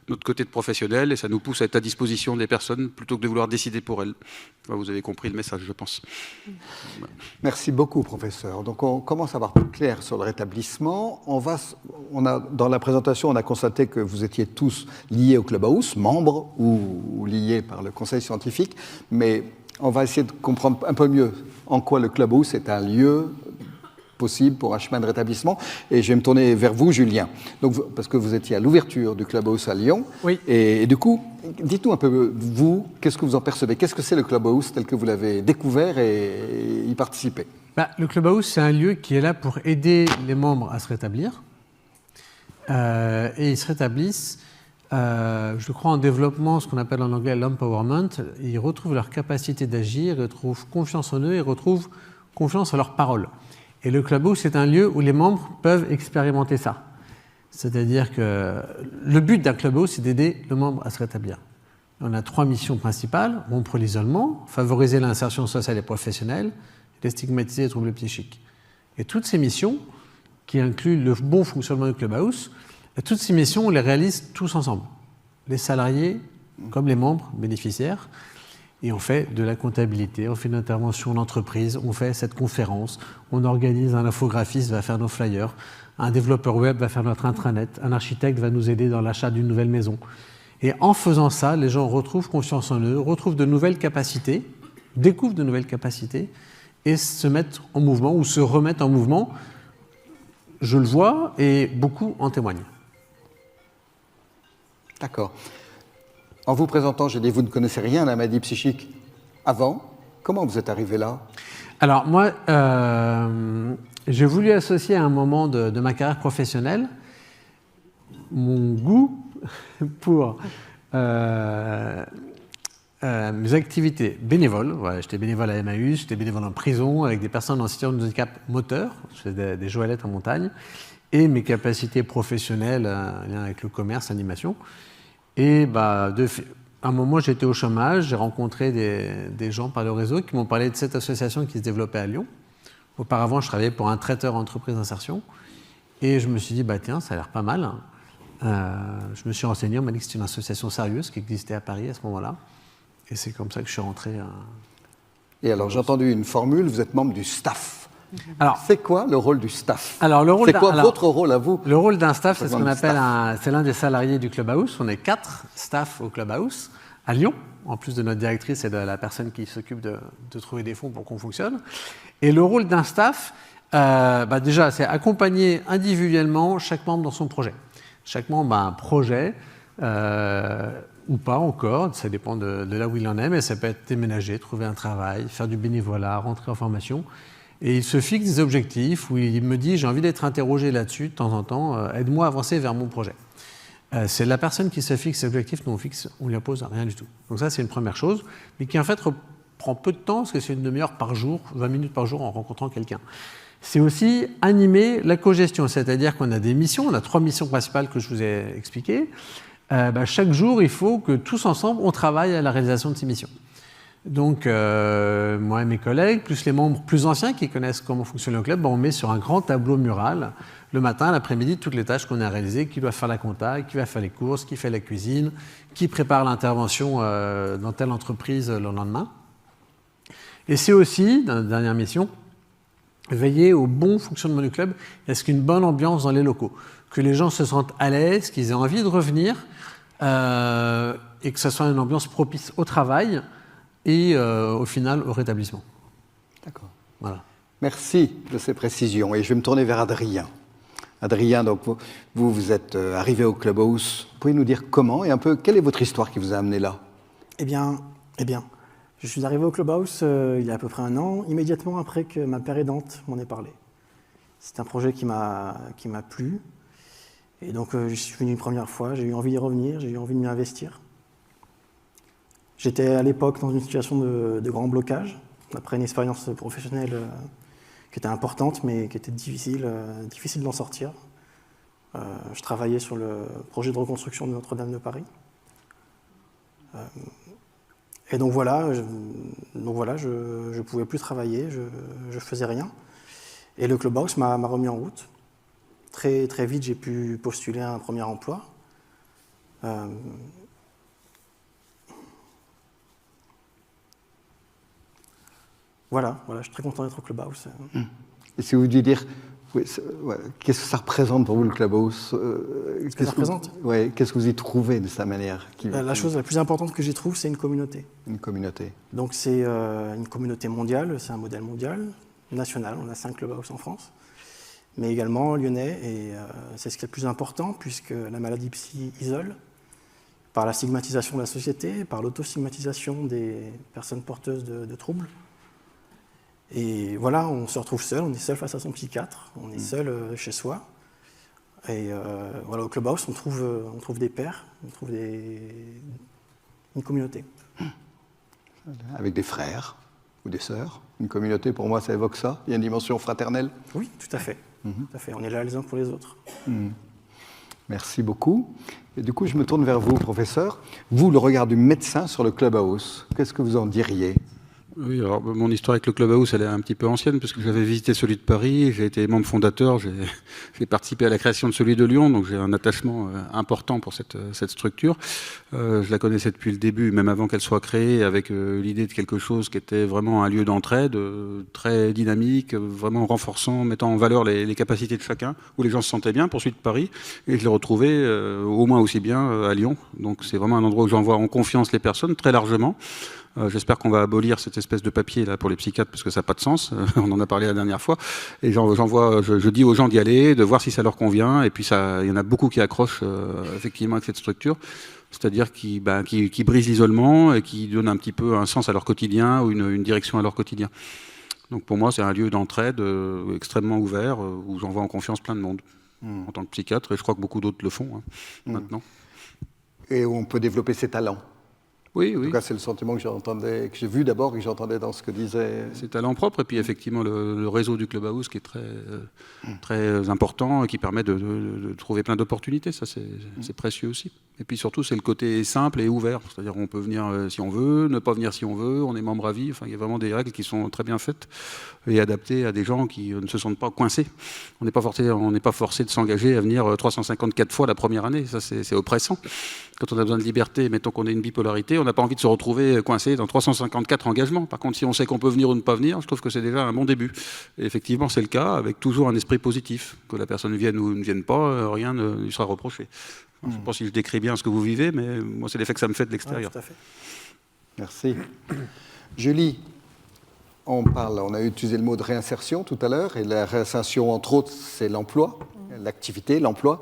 notre côté de professionnel et ça nous pousse à être à disposition des personnes plutôt que de vouloir décider pour elles. Vous avez compris le message, je pense. Merci beaucoup, professeur. Donc, on commence à avoir plus clair sur le rétablissement. Dans la présentation, on a constaté que vous étiez tous liés au Clubhouse, membres ou liés par le conseil scientifique, mais on va essayer de comprendre un peu mieux en quoi le Clubhouse est un lieu possible pour un chemin de rétablissement. Et je vais me tourner vers vous, Julien. Donc, parce que vous étiez à l'ouverture du Clubhouse à Lyon. Oui. Et du coup, dites-nous un peu, vous, qu'est-ce que vous en percevez? Qu'est-ce que c'est le Clubhouse tel que vous l'avez découvert et y participé? Le Clubhouse, c'est un lieu qui est là pour aider les membres à se rétablir. Et ils se rétablissent, je crois, en développement, ce qu'on appelle en anglais l'empowerment. Ils retrouvent leur capacité d'agir, ils retrouvent confiance en eux, ils retrouvent confiance en leurs paroles. Et le Clubhouse, c'est un lieu où les membres peuvent expérimenter ça. C'est-à-dire que le but d'un Clubhouse, c'est d'aider le membre à se rétablir. On a 3 missions principales: rompre l'isolement, favoriser l'insertion sociale et professionnelle, déstigmatiser les troubles psychiques. Et toutes ces missions, qui incluent le bon fonctionnement du Clubhouse, toutes ces missions, on les réalise tous ensemble. Les salariés, comme les membres bénéficiaires. Et on fait de la comptabilité, on fait une intervention en entreprise, on fait cette conférence, on organise, un infographiste va faire nos flyers, un développeur web va faire notre intranet, un architecte va nous aider dans l'achat d'une nouvelle maison. Et en faisant ça, les gens retrouvent confiance en eux, retrouvent de nouvelles capacités, découvrent de nouvelles capacités et se mettent en mouvement ou se remettent en mouvement. Je le vois et beaucoup en témoignent. D'accord. En vous présentant, j'ai dit, vous ne connaissez rien à la maladie psychique avant. Comment vous êtes arrivé là? Alors moi, j'ai voulu associer à un moment de ma carrière professionnelle mon goût pour mes activités bénévoles. Voilà, j'étais bénévole à Emmaüs, j'étais bénévole en prison avec des personnes en situation de handicap moteur, je faisais des joëlettes en montagne, et mes capacités professionnelles en lien avec le commerce, l'animation. Et à un moment, j'étais au chômage, j'ai rencontré des gens par le réseau qui m'ont parlé de cette association qui se développait à Lyon. Auparavant, je travaillais pour un traiteur entreprise d'insertion. Et je me suis dit, tiens, ça a l'air pas mal. Je me suis renseigné, on m'a dit que c'était une association sérieuse qui existait à Paris à ce moment-là. Et c'est comme ça que je suis rentré. Et alors, j'ai entendu une formule, vous êtes membre du staff. Alors, c'est quoi le rôle du staff? C'est quoi votre rôle à vous? Le rôle d'un staff, c'est ce qu'on appelle c'est l'un des salariés du Clubhouse. On est 4 staffs au Clubhouse à Lyon, en plus de notre directrice et de la personne qui s'occupe de trouver des fonds pour qu'on fonctionne. Et le rôle d'un staff, déjà, c'est accompagner individuellement chaque membre dans son projet. Chaque membre a un projet, ou pas encore, ça dépend de là où il en est, mais ça peut être déménager, trouver un travail, faire du bénévolat, rentrer en formation. Et il se fixe des objectifs où il me dit « j'ai envie d'être interrogé là-dessus de temps en temps, aide-moi à avancer vers mon projet ». C'est la personne qui se fixe ces objectifs, nous on lui impose rien du tout. Donc ça, c'est une première chose, mais qui en fait prend peu de temps, parce que c'est une demi-heure par jour, 20 minutes par jour en rencontrant quelqu'un. C'est aussi animer la cogestion, c'est-à-dire qu'on a des missions, on a 3 missions principales que je vous ai expliquées. Chaque jour, il faut que tous ensemble, on travaille à la réalisation de ces missions. Donc, moi et mes collègues, plus les membres plus anciens qui connaissent comment fonctionne le club, on met sur un grand tableau mural, le matin, l'après-midi, toutes les tâches qu'on a réalisées, qui doit faire la compta, qui va faire les courses, qui fait la cuisine, qui prépare l'intervention dans telle entreprise le lendemain. Et c'est aussi, dans la dernière mission, veiller au bon fonctionnement du club, est-ce qu'une bonne ambiance dans les locaux, que les gens se sentent à l'aise, qu'ils aient envie de revenir, et que ce soit une ambiance propice au travail, et au final au rétablissement. D'accord. Voilà. Merci de ces précisions. Et je vais me tourner vers Adrien. Adrien, donc vous êtes arrivé au Clubhouse. Vous pouvez nous dire comment et un peu quelle est votre histoire qui vous a amené là? Eh bien, je suis arrivé au Clubhouse il y a à peu près 1 an, immédiatement après que ma père aidante m'en ait parlé. C'est un projet qui m'a plu. Et donc je suis venu une première fois, j'ai eu envie d'y revenir, j'ai eu envie de m'y investir. J'étais à l'époque dans une situation de grand blocage, après une expérience professionnelle qui était importante, mais qui était difficile d'en sortir. Je travaillais sur le projet de reconstruction de Notre-Dame de Paris. Et donc voilà, je ne pouvais plus travailler, je faisais rien. Et le Clubhouse m'a remis en route. Très, très vite, j'ai pu postuler à un premier emploi. Voilà, je suis très content d'être au Clubhouse. Et si vous deviez dire, qu'est-ce que ça représente pour vous le Clubhouse? Qu'est-ce que ça représente? Qu'est-ce que vous y trouvez de sa manière? La chose la plus importante que j'y trouve, c'est une communauté. Une communauté. Donc c'est une communauté mondiale, c'est un modèle mondial, national, on a 5 Clubhouse en France, mais également lyonnais, et c'est ce qui est le plus important, puisque la maladie psy isole, par la stigmatisation de la société, par l'autostigmatisation des personnes porteuses de troubles. Et voilà, on se retrouve seul, on est seul face à son psychiatre, on est seul chez soi. Et voilà, au Clubhouse, on trouve des pairs, on trouve une communauté. Avec des frères ou des sœurs. Une communauté, pour moi, ça évoque ça. Il y a une dimension fraternelle. Oui, tout à fait. Tout à fait. On est là les uns pour les autres. Merci beaucoup. Et du coup, je me tourne vers vous, professeur. Vous, le regard du médecin sur le Clubhouse, qu'est-ce que vous en diriez? Oui, alors mon histoire avec le Clubhouse, elle est un petit peu ancienne, parce que j'avais visité celui de Paris, j'ai été membre fondateur, j'ai participé à la création de celui de Lyon, donc j'ai un attachement important pour cette structure. Je la connaissais depuis le début, même avant qu'elle soit créée, avec l'idée de quelque chose qui était vraiment un lieu d'entraide, très dynamique, vraiment renforçant, mettant en valeur les capacités de chacun, où les gens se sentaient bien, pour celui de Paris, et je l'ai retrouvé au moins aussi bien à Lyon. Donc c'est vraiment un endroit où j'envoie en confiance les personnes, très largement. J'espère qu'on va abolir cette espèce de papier là pour les psychiatres, parce que ça n'a pas de sens. On en a parlé la dernière fois. Et je dis aux gens d'y aller, de voir si ça leur convient. Et puis il y en a beaucoup qui accrochent effectivement avec cette structure, c'est-à-dire qui brisent l'isolement et qui donnent un petit peu un sens à leur quotidien ou une direction à leur quotidien. Donc pour moi, c'est un lieu d'entraide extrêmement ouvert où j'envoie en confiance plein de monde en tant que psychiatre. Et je crois que beaucoup d'autres le font maintenant. Et où on peut développer ses talents Oui, En oui. tout cas, c'est le sentiment que j'ai vu d'abord et que j'entendais dans ce que disait. C'est talent propre, et puis effectivement le réseau du Clubhouse qui est très important et qui permet de trouver plein d'opportunités, ça c'est précieux aussi. Et puis surtout c'est le côté simple et ouvert, c'est-à-dire on peut venir si on veut, ne pas venir si on veut, on est membre à vie, enfin il y a vraiment des règles qui sont très bien faites et adaptées à des gens qui ne se sentent pas coincés. On n'est pas forcé de s'engager à venir 354 fois la première année, ça c'est oppressant. Quand on a besoin de liberté, mettons qu'on ait une bipolarité, on n'a pas envie de se retrouver coincé dans 354 engagements. Par contre, si on sait qu'on peut venir ou ne pas venir, je trouve que c'est déjà un bon début. Et effectivement, c'est le cas, avec toujours un esprit positif. Que la personne vienne ou ne vienne pas, rien ne lui sera reproché. Je ne sais pas si je décris bien ce que vous vivez, mais moi, c'est l'effet que ça me fait de l'extérieur. Ouais, tout à fait. Merci. Julie, on a utilisé le mot de réinsertion tout à l'heure, et la réinsertion, entre autres, c'est l'emploi, l'activité, l'emploi.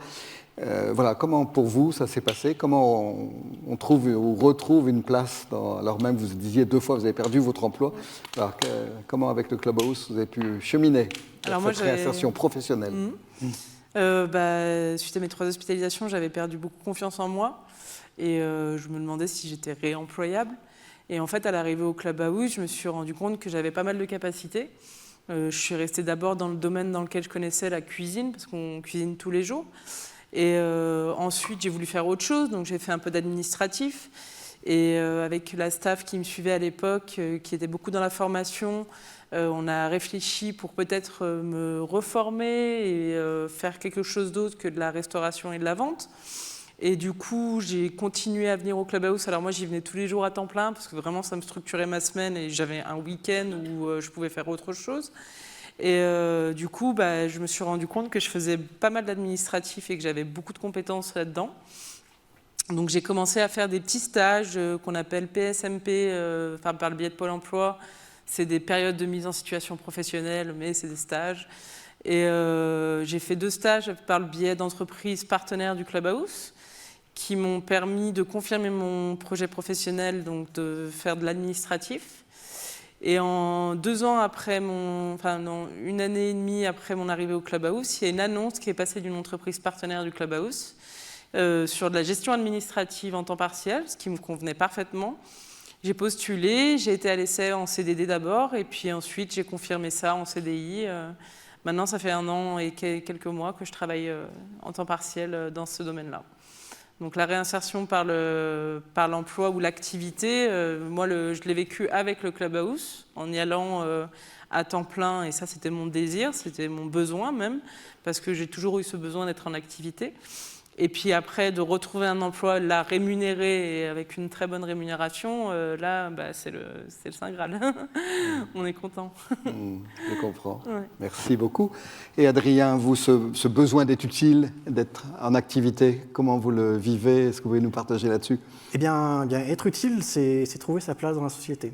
Voilà, comment pour vous ça s'est passé? Comment on trouve ou retrouve une place alors même vous disiez 2 fois vous avez perdu votre emploi. Alors comment avec le Clubhouse vous avez pu cheminer vers cette réinsertion professionnelle? Suite à mes 3 hospitalisations, j'avais perdu beaucoup confiance en moi et je me demandais si j'étais réemployable. Et en fait, à l'arrivée au Clubhouse, je me suis rendu compte que j'avais pas mal de capacités. Je suis restée d'abord dans le domaine dans lequel je connaissais, la cuisine, parce qu'on cuisine tous les jours. Et ensuite, j'ai voulu faire autre chose, donc j'ai fait un peu d'administratif. Et avec la staff qui me suivait à l'époque, qui était beaucoup dans la formation, on a réfléchi pour peut-être me reformer et faire quelque chose d'autre que de la restauration et de la vente. Et du coup, j'ai continué à venir au Clubhouse. Alors moi, j'y venais tous les jours à temps plein, parce que vraiment, ça me structurait ma semaine et j'avais un week-end où je pouvais faire autre chose. Et du coup, je me suis rendu compte que je faisais pas mal d'administratif et que j'avais beaucoup de compétences là-dedans. Donc j'ai commencé à faire des petits stages qu'on appelle PSMP, par le biais de Pôle emploi. C'est des périodes de mise en situation professionnelle, mais c'est des stages. Et j'ai fait 2 stages par le biais d'entreprises partenaires du Clubhouse qui m'ont permis de confirmer mon projet professionnel, donc de faire de l'administratif. Et en 2 ans après une année et demie après mon arrivée au Clubhouse, il y a une annonce qui est passée d'une entreprise partenaire du Clubhouse sur de la gestion administrative en temps partiel, ce qui me convenait parfaitement. J'ai postulé, j'ai été à l'essai en CDD d'abord, et puis ensuite j'ai confirmé ça en CDI. Maintenant, ça fait 1 an et quelques mois que je travaille en temps partiel dans ce domaine-là. Donc la réinsertion par l'emploi ou l'activité, moi je l'ai vécu avec le Clubhouse, en y allant à temps plein, et ça c'était mon désir, c'était mon besoin même, parce que j'ai toujours eu ce besoin d'être en activité. Et puis après, de retrouver un emploi, là, rémunéré et avec une très bonne rémunération, là, c'est le Saint Graal. On est content. Je comprends. Ouais. Merci beaucoup. Et Adrien, vous, ce besoin d'être utile, d'être en activité, comment vous le vivez? Est-ce que vous pouvez nous partager là-dessus? Eh bien, être utile, c'est trouver sa place dans la société.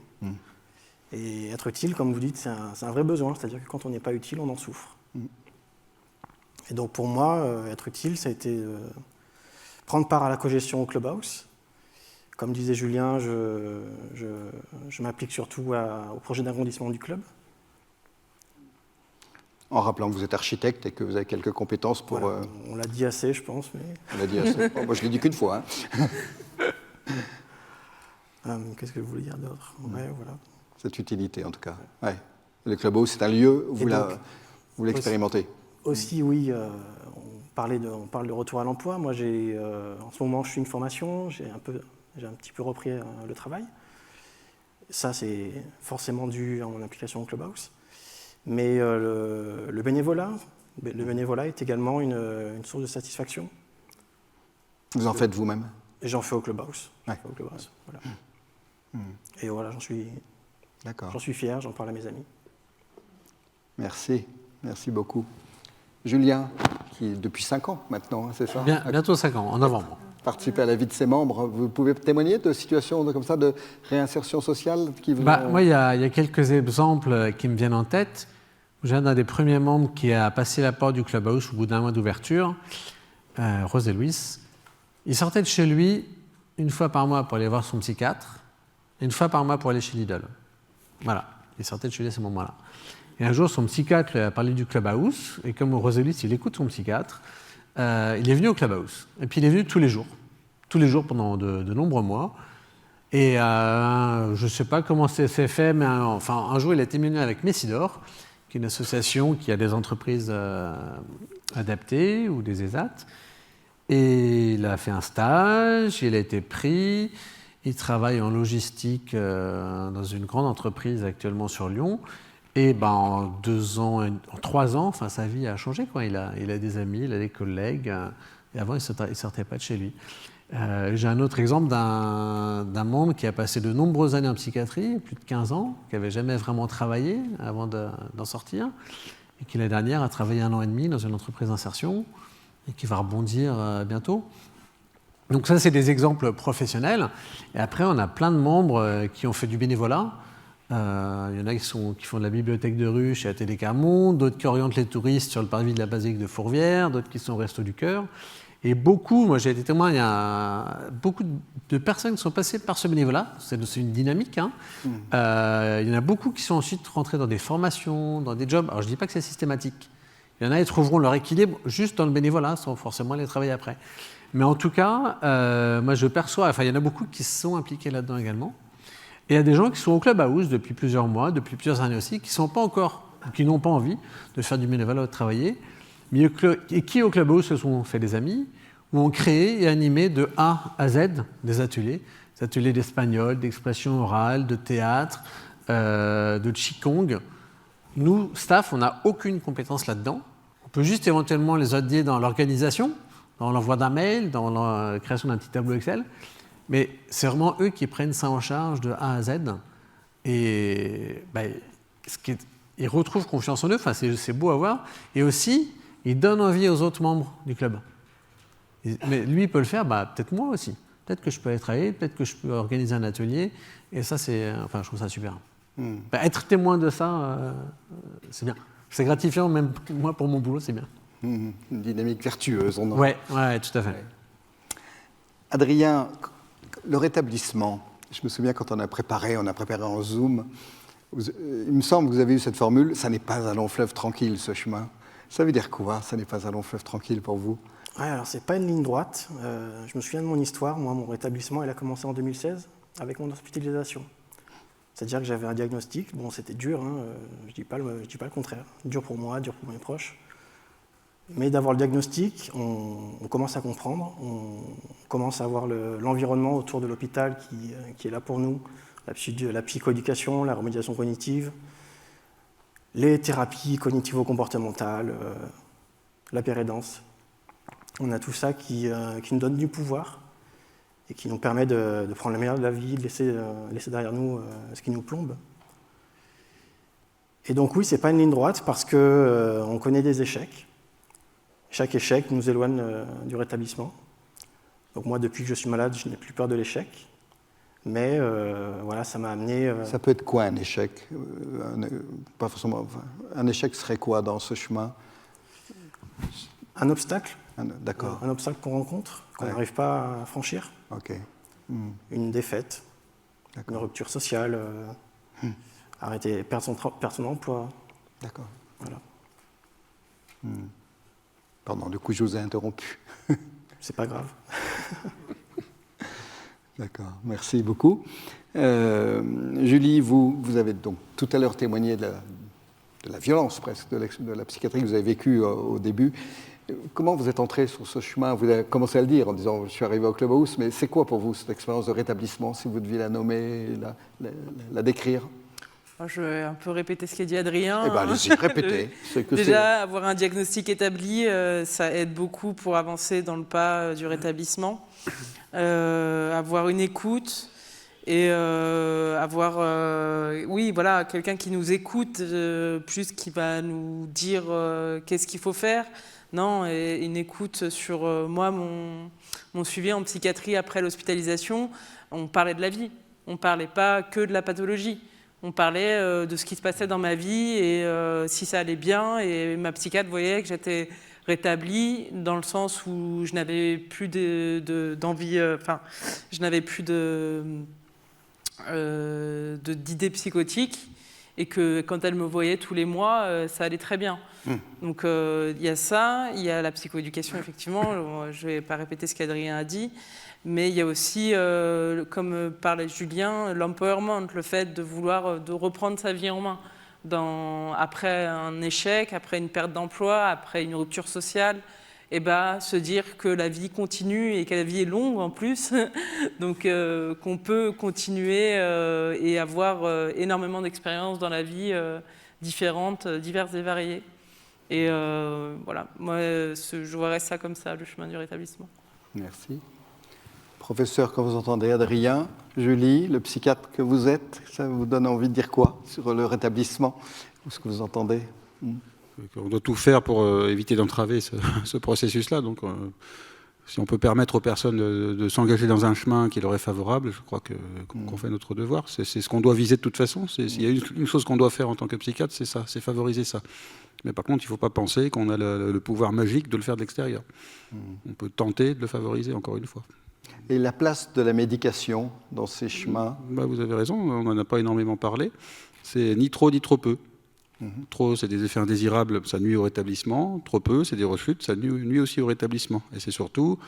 Et être utile, comme vous dites, c'est un vrai besoin. C'est-à-dire que quand on n'est pas utile, on en souffre. Et donc pour moi, être utile, ça a été prendre part à la cogestion au Clubhouse. Comme disait Julien, je m'applique surtout au projet d'agrandissement du club. En rappelant que vous êtes architecte et que vous avez quelques compétences pour... Voilà, on l'a dit assez, je pense. Mais... On l'a dit assez. Bon, moi, je l'ai dit qu'une fois. Qu'est-ce que je voulais dire d'autre? Ouais, voilà. Cette utilité, en tout cas. Ouais. Le Clubhouse, c'est un lieu où vous l'expérimentez. Aussi, oui, on parle de retour à l'emploi. Moi, en ce moment, je suis une formation, j'ai un petit peu repris le travail. Ça, c'est forcément dû à mon application au Clubhouse. Mais le bénévolat est également une source de satisfaction. Vous en faites vous-même? Et j'en fais au Clubhouse. Ouais. Voilà. Et voilà, j'en suis fier, j'en parle à mes amis. Merci beaucoup. Julien, qui depuis 5 ans maintenant, c'est ça? Bientôt 5 ans, en novembre. Participer à la vie de ses membres. Vous pouvez témoigner de situations comme ça de réinsertion sociale qui vous Moi, il y a quelques exemples qui me viennent en tête. J'ai un des premiers membres qui a passé la porte du Clubhouse au bout d'1 mois d'ouverture, Rose et Louis. Il sortait de chez lui 1 fois par mois pour aller voir son psychiatre, 1 fois par mois pour aller chez Lidl. Voilà, il sortait de chez lui à ce moment-là. Et un jour, son psychiatre lui a parlé du Clubhouse, et comme Rosélis, il écoute son psychiatre, il est venu au Clubhouse. Et puis il est venu tous les jours pendant de nombreux mois. Et je ne sais pas comment c'est fait, mais un jour, il a été mené avec Messidor, qui est une association qui a des entreprises adaptées ou des ESAT. Et il a fait un stage, il a été pris, il travaille en logistique dans une grande entreprise actuellement sur Lyon. Et en 3 ans, sa vie a changé, quoi. Il a des amis, il a des collègues. Et avant, il ne sortait pas de chez lui. J'ai un autre exemple d'un membre qui a passé de nombreuses années en psychiatrie, plus de 15 ans, qui n'avait jamais vraiment travaillé avant d'en sortir, et qui l'année dernière a travaillé 1 an et demi dans une entreprise d'insertion, et qui va rebondir bientôt. Donc ça, c'est des exemples professionnels. Et après, on a plein de membres qui ont fait du bénévolat. Il y en a qui font de la bibliothèque de rue chez ATD Monde, d'autres qui orientent les touristes sur le parvis de la basilique de Fourvière, d'autres qui sont au Resto du Cœur. Et moi j'ai été témoin, il y a beaucoup de personnes qui sont passées par ce bénévolat, c'est une dynamique. Il y en a beaucoup qui sont ensuite rentrés dans des formations, dans des jobs. Alors je ne dis pas que c'est systématique. Il y en a qui trouveront leur équilibre juste dans le bénévolat, sans forcément aller travailler après. Mais en tout cas, moi je perçois, il y en a beaucoup qui se sont impliqués là-dedans également. Et il y a des gens qui sont au Clubhouse depuis plusieurs mois, depuis plusieurs années aussi, qui n'ont pas envie de faire du bénévolat ou de travailler, et qui au Clubhouse se sont fait des amis, ou ont créé et animé de A à Z des ateliers d'espagnol, d'expression orale, de théâtre, de qigong. Nous, staff, on n'a aucune compétence là-dedans. On peut juste éventuellement les aider dans l'organisation, dans l'envoi d'un mail, dans la création d'un petit tableau Excel. Mais c'est vraiment eux qui prennent ça en charge de A à Z. Et ils retrouvent confiance en eux, c'est beau à voir. Et aussi, ils donnent envie aux autres membres du club. Mais lui, il peut le faire, peut-être moi aussi. Peut-être que je peux aller travailler, peut-être que je peux organiser un atelier. Et ça, je trouve ça super. Être témoin de ça, c'est bien. C'est gratifiant, même moi, pour mon boulot, c'est bien. Une dynamique vertueuse. Oui, tout à fait. Ouais. Adrien, le rétablissement, je me souviens quand on a préparé en Zoom, il me semble que vous avez eu cette formule, ça n'est pas un long fleuve tranquille ce chemin. Ça veut dire quoi, ça n'est pas un long fleuve tranquille pour vous? Alors c'est pas une ligne droite. Je me souviens de mon histoire. Moi, mon rétablissement, il a commencé en 2016 avec mon hospitalisation. C'est-à-dire que j'avais un diagnostic. Bon, c'était dur, je dis pas le contraire. Dur pour moi, dur pour mes proches. Mais d'avoir le diagnostic, on commence à comprendre, on commence à voir l'environnement autour de l'hôpital qui est là pour nous, la psychoéducation, la remédiation cognitive, les thérapies cognitivo-comportementales, la pérédance. On a tout ça qui nous donne du pouvoir et qui nous permet de prendre le meilleur de la vie, de laisser derrière nous ce qui nous plombe. Et donc oui, ce n'est pas une ligne droite parce qu'on connaît des échecs. Chaque échec nous éloigne du rétablissement. Donc moi, depuis que je suis malade, je n'ai plus peur de l'échec. Mais ça m'a amené... Ça peut être quoi un échec? Pas forcément. Un échec serait quoi dans ce chemin? Un obstacle. D'accord. Un obstacle qu'on rencontre, qu'on n'arrive pas à franchir. Ok. Une défaite, une rupture sociale, arrêter, perdre son emploi. D'accord. Voilà. Pardon, du coup, je vous ai interrompu. C'est pas grave. D'accord, merci beaucoup. Julie, vous avez donc tout à l'heure témoigné de la violence presque de la psychiatrie que vous avez vécue au début. Comment vous êtes entré sur ce chemin? Vous avez commencé à le dire en disant « je suis arrivé au Clubhouse », mais c'est quoi pour vous cette expérience de rétablissement, si vous deviez la nommer, la décrire? Je vais un peu répéter ce qu'a dit Adrien. Allez-y, répétez. Déjà, avoir un diagnostic établi, ça aide beaucoup pour avancer dans le pas du rétablissement. Avoir une écoute et avoir quelqu'un qui nous écoute, plus qui va nous dire qu'est-ce qu'il faut faire. Non, et une écoute sur moi, mon suivi en psychiatrie après l'hospitalisation, on parlait de la vie, on ne parlait pas que de la pathologie. On parlait de ce qui se passait dans ma vie et si ça allait bien. Et ma psychiatre voyait que j'étais rétablie dans le sens où je n'avais plus d'envie, je n'avais plus d'idées psychotiques. et que quand elle me voyait tous les mois, ça allait très bien. Donc il y a ça, il y a la psychoéducation, effectivement, je ne vais pas répéter ce qu'Adrien a dit, mais il y a aussi, comme parlait Julien, l'empowerment, le fait de vouloir de reprendre sa vie en main. Après un échec, après une perte d'emploi, après une rupture sociale, et se dire que la vie continue et que la vie est longue en plus, donc qu'on peut continuer et avoir énormément d'expériences dans la vie différentes, diverses et variées. Et voilà, moi je verrais ça comme ça, le chemin du rétablissement. Merci. Professeur, quand vous entendez Adrien, Julie, le psychiatre que vous êtes, ça vous donne envie de dire quoi sur le rétablissement? Ce que vous entendez? On doit tout faire pour éviter d'entraver ce processus-là. Donc, si on peut permettre aux personnes de s'engager dans un chemin qui leur est favorable, je crois qu'on fait notre devoir. C'est ce qu'on doit viser de toute façon. S'il y a une chose qu'on doit faire en tant que psychiatre, c'est ça, c'est favoriser ça. Mais par contre, il ne faut pas penser qu'on a le pouvoir magique de le faire de l'extérieur. On peut tenter de le favoriser, encore une fois. Et la place de la médication dans ces chemins? Vous avez raison, on n'en a pas énormément parlé. C'est ni trop ni trop peu. Trop, c'est des effets indésirables, ça nuit au rétablissement. Trop peu, c'est des rechutes, ça nuit aussi au rétablissement. Et c'est surtout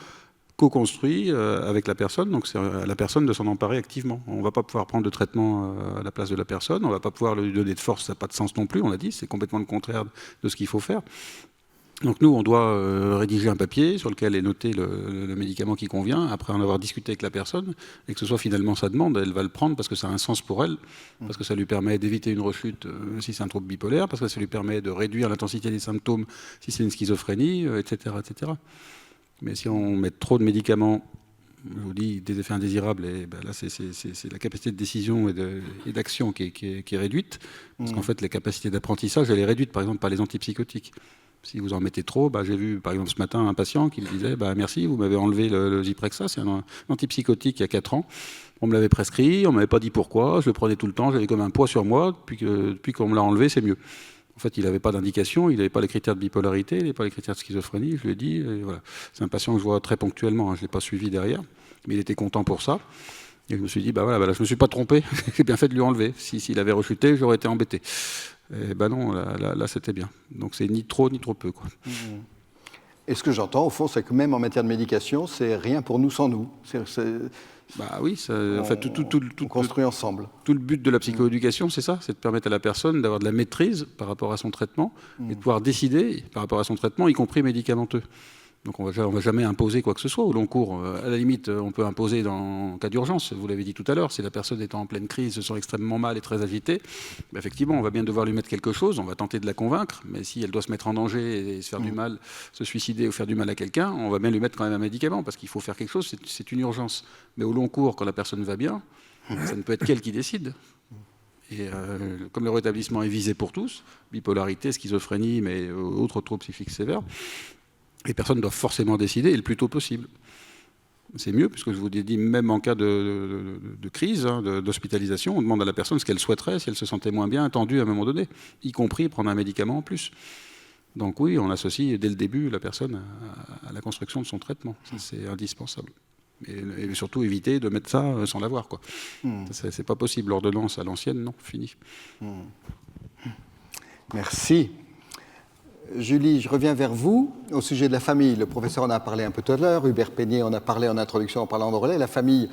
co-construit avec la personne, donc c'est à la personne de s'en emparer activement. On ne va pas pouvoir prendre de traitement à la place de la personne, on ne va pas pouvoir lui donner de force, ça n'a pas de sens non plus, on l'a dit, c'est complètement le contraire de ce qu'il faut faire. Donc nous, on doit rédiger un papier sur lequel est noté le médicament qui convient, après en avoir discuté avec la personne, et que ce soit finalement sa demande, elle va le prendre parce que ça a un sens pour elle, parce que ça lui permet d'éviter une rechute si c'est un trouble bipolaire, parce que ça lui permet de réduire l'intensité des symptômes si c'est une schizophrénie, etc., etc. Mais si on met trop de médicaments, je vous dis, des effets indésirables, et là c'est la capacité de décision et d'action qui est réduite, parce qu'en fait la capacité d'apprentissage, elle est réduite par exemple par les antipsychotiques. Si vous en mettez trop, j'ai vu par exemple ce matin un patient qui me disait merci, vous m'avez enlevé le Zyprexa, c'est un antipsychotique il y a 4 ans. On me l'avait prescrit, on ne m'avait pas dit pourquoi, je le prenais tout le temps, j'avais comme un poids sur moi, depuis qu'on me l'a enlevé, c'est mieux. En fait, il n'avait pas d'indication, il n'avait pas les critères de bipolarité, il n'avait pas les critères de schizophrénie, je lui ai dit, et voilà. C'est un patient que je vois très ponctuellement, je ne l'ai pas suivi derrière, mais il était content pour ça. Et je me suis dit, là, je ne me suis pas trompé, j'ai bien fait de lui enlever. S'il avait rechuté, j'aurais été embêté. Et non, là c'était bien. Donc c'est ni trop ni trop peu, quoi. Et ce que j'entends, au fond, c'est que même en matière de médication, c'est rien pour nous sans nous. Oui, en fait, on construit ensemble. Tout le but de la psychoéducation, c'est ça, c'est de permettre à la personne d'avoir de la maîtrise par rapport à son traitement et de pouvoir décider par rapport à son traitement, y compris médicamenteux. Donc on va jamais imposer quoi que ce soit au long cours. À la limite, on peut imposer en cas d'urgence, vous l'avez dit tout à l'heure, si la personne est en pleine crise, se sent extrêmement mal et très agitée, effectivement, on va bien devoir lui mettre quelque chose, on va tenter de la convaincre, mais si elle doit se mettre en danger et se faire du mal, se suicider ou faire du mal à quelqu'un, on va bien lui mettre quand même un médicament, parce qu'il faut faire quelque chose, c'est une urgence. Mais au long cours, quand la personne va bien, ça ne peut être qu'elle qui décide. Et comme le rétablissement est visé pour tous, bipolarité, schizophrénie, mais autres troubles psychiques sévères, les personnes doivent forcément décider, et le plus tôt possible. C'est mieux, puisque je vous ai dit, même en cas de crise, d'hospitalisation, on demande à la personne ce qu'elle souhaiterait, si elle se sentait moins bien, attendue à un moment donné, y compris prendre un médicament en plus. Donc oui, on associe dès le début la personne à la construction de son traitement. Ça, c'est indispensable. Et surtout éviter de mettre ça sans l'avoir, quoi. C'est pas possible. L'ordonnance à l'ancienne, non, fini. Merci. Julie, je reviens vers vous au sujet de la famille. Le professeur en a parlé un peu tout à l'heure, Hubert Peignet en a parlé en introduction en parlant de relais. La famille,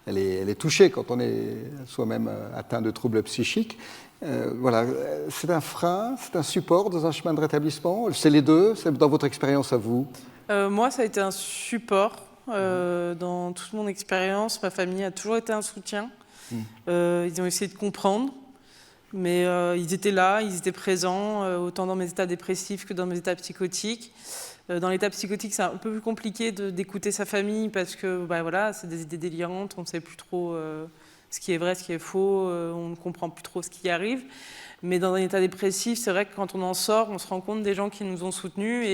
elle est touchée quand on est soi-même atteint de troubles psychiques. Voilà, c'est un frein, c'est un support dans un chemin de rétablissement. C'est les deux, c'est dans votre expérience à vous. Moi, ça a été un support dans toute mon expérience. Ma famille a toujours été un soutien. Ils ont essayé de comprendre. Mais ils étaient là, ils étaient présents, autant dans mes états dépressifs que dans mes états psychotiques. Dans l'état psychotique, c'est un peu plus compliqué d'écouter sa famille parce que voilà, c'est des idées délirantes, on ne sait plus trop ce qui est vrai, ce qui est faux, on ne comprend plus trop ce qui arrive. Mais dans un état dépressif, c'est vrai que quand on en sort, on se rend compte des gens qui nous ont soutenus.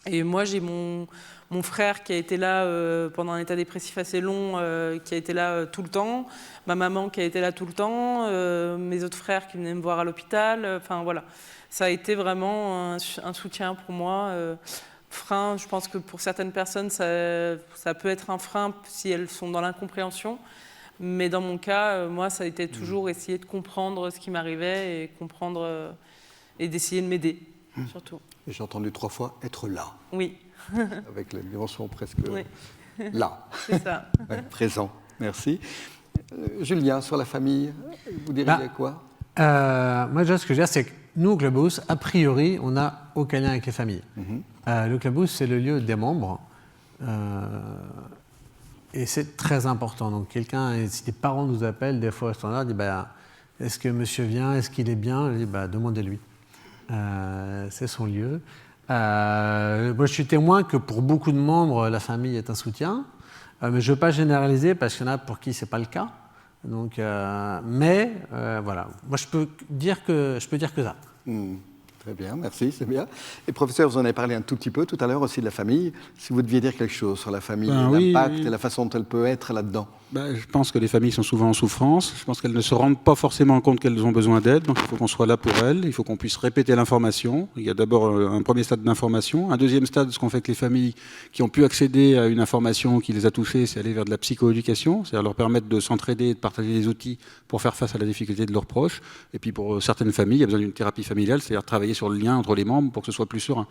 Et moi, j'ai mon frère qui a été là pendant un état dépressif assez long, qui a été là tout le temps, ma maman qui a été là tout le temps, mes autres frères qui venaient me voir à l'hôpital, enfin voilà. Ça a été vraiment un soutien pour moi. Frein, je pense que pour certaines personnes, ça peut être un frein si elles sont dans l'incompréhension. Mais dans mon cas, moi, ça a été toujours essayer de comprendre ce qui m'arrivait et comprendre et d'essayer de m'aider, surtout. Et j'ai entendu 3 fois être là, Oui, avec la dimension presque oui, là, c'est ça. ouais, présent. Merci. Julien, sur la famille, vous diriez quoi? Moi, déjà, ce que je veux dire, c'est que nous, au Clubhouse, a priori, on n'a aucun lien avec les familles. Le Clubhouse, c'est le lieu des membres. Et c'est très important. Donc, si des parents nous appellent, des fois, au standard, disent est-ce que monsieur vient? Est-ce qu'il est bien? Je dis demandez-lui. C'est son lieu. Moi, je suis témoin que pour beaucoup de membres, la famille est un soutien. Mais je ne veux pas généraliser parce qu'il y en a pour qui ce n'est pas le cas. Donc, voilà. Moi, je peux dire que ça. Très bien, merci, c'est bien. Et professeur, vous en avez parlé un tout petit peu tout à l'heure aussi de la famille. Si vous deviez dire quelque chose sur la famille, l'impact et la façon dont elle peut être là-dedans. Je pense que les familles sont souvent en souffrance. Je pense qu'elles ne se rendent pas forcément compte qu'elles ont besoin d'aide. Donc il faut qu'on soit là pour elles. Il faut qu'on puisse répéter l'information. Il y a d'abord un premier stade d'information. Un deuxième stade, ce qu'on fait avec les familles qui ont pu accéder à une information qui les a touchées, c'est aller vers de la psychoéducation, c'est-à-dire leur permettre de s'entraider et de partager des outils pour faire face à la difficulté de leurs proches. Et puis pour certaines familles, il y a besoin d'une thérapie familiale, c'est-à-dire travailler sur le lien entre les membres pour que ce soit plus serein.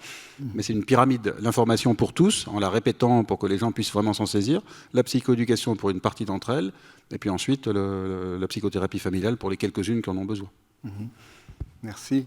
Mais c'est une pyramide. L'information pour tous, en la répétant pour que les gens puissent vraiment s'en saisir. La psychoéducation pour une partie d'entre elles. Et puis ensuite, la psychothérapie familiale pour les quelques-unes qui en ont besoin. Merci.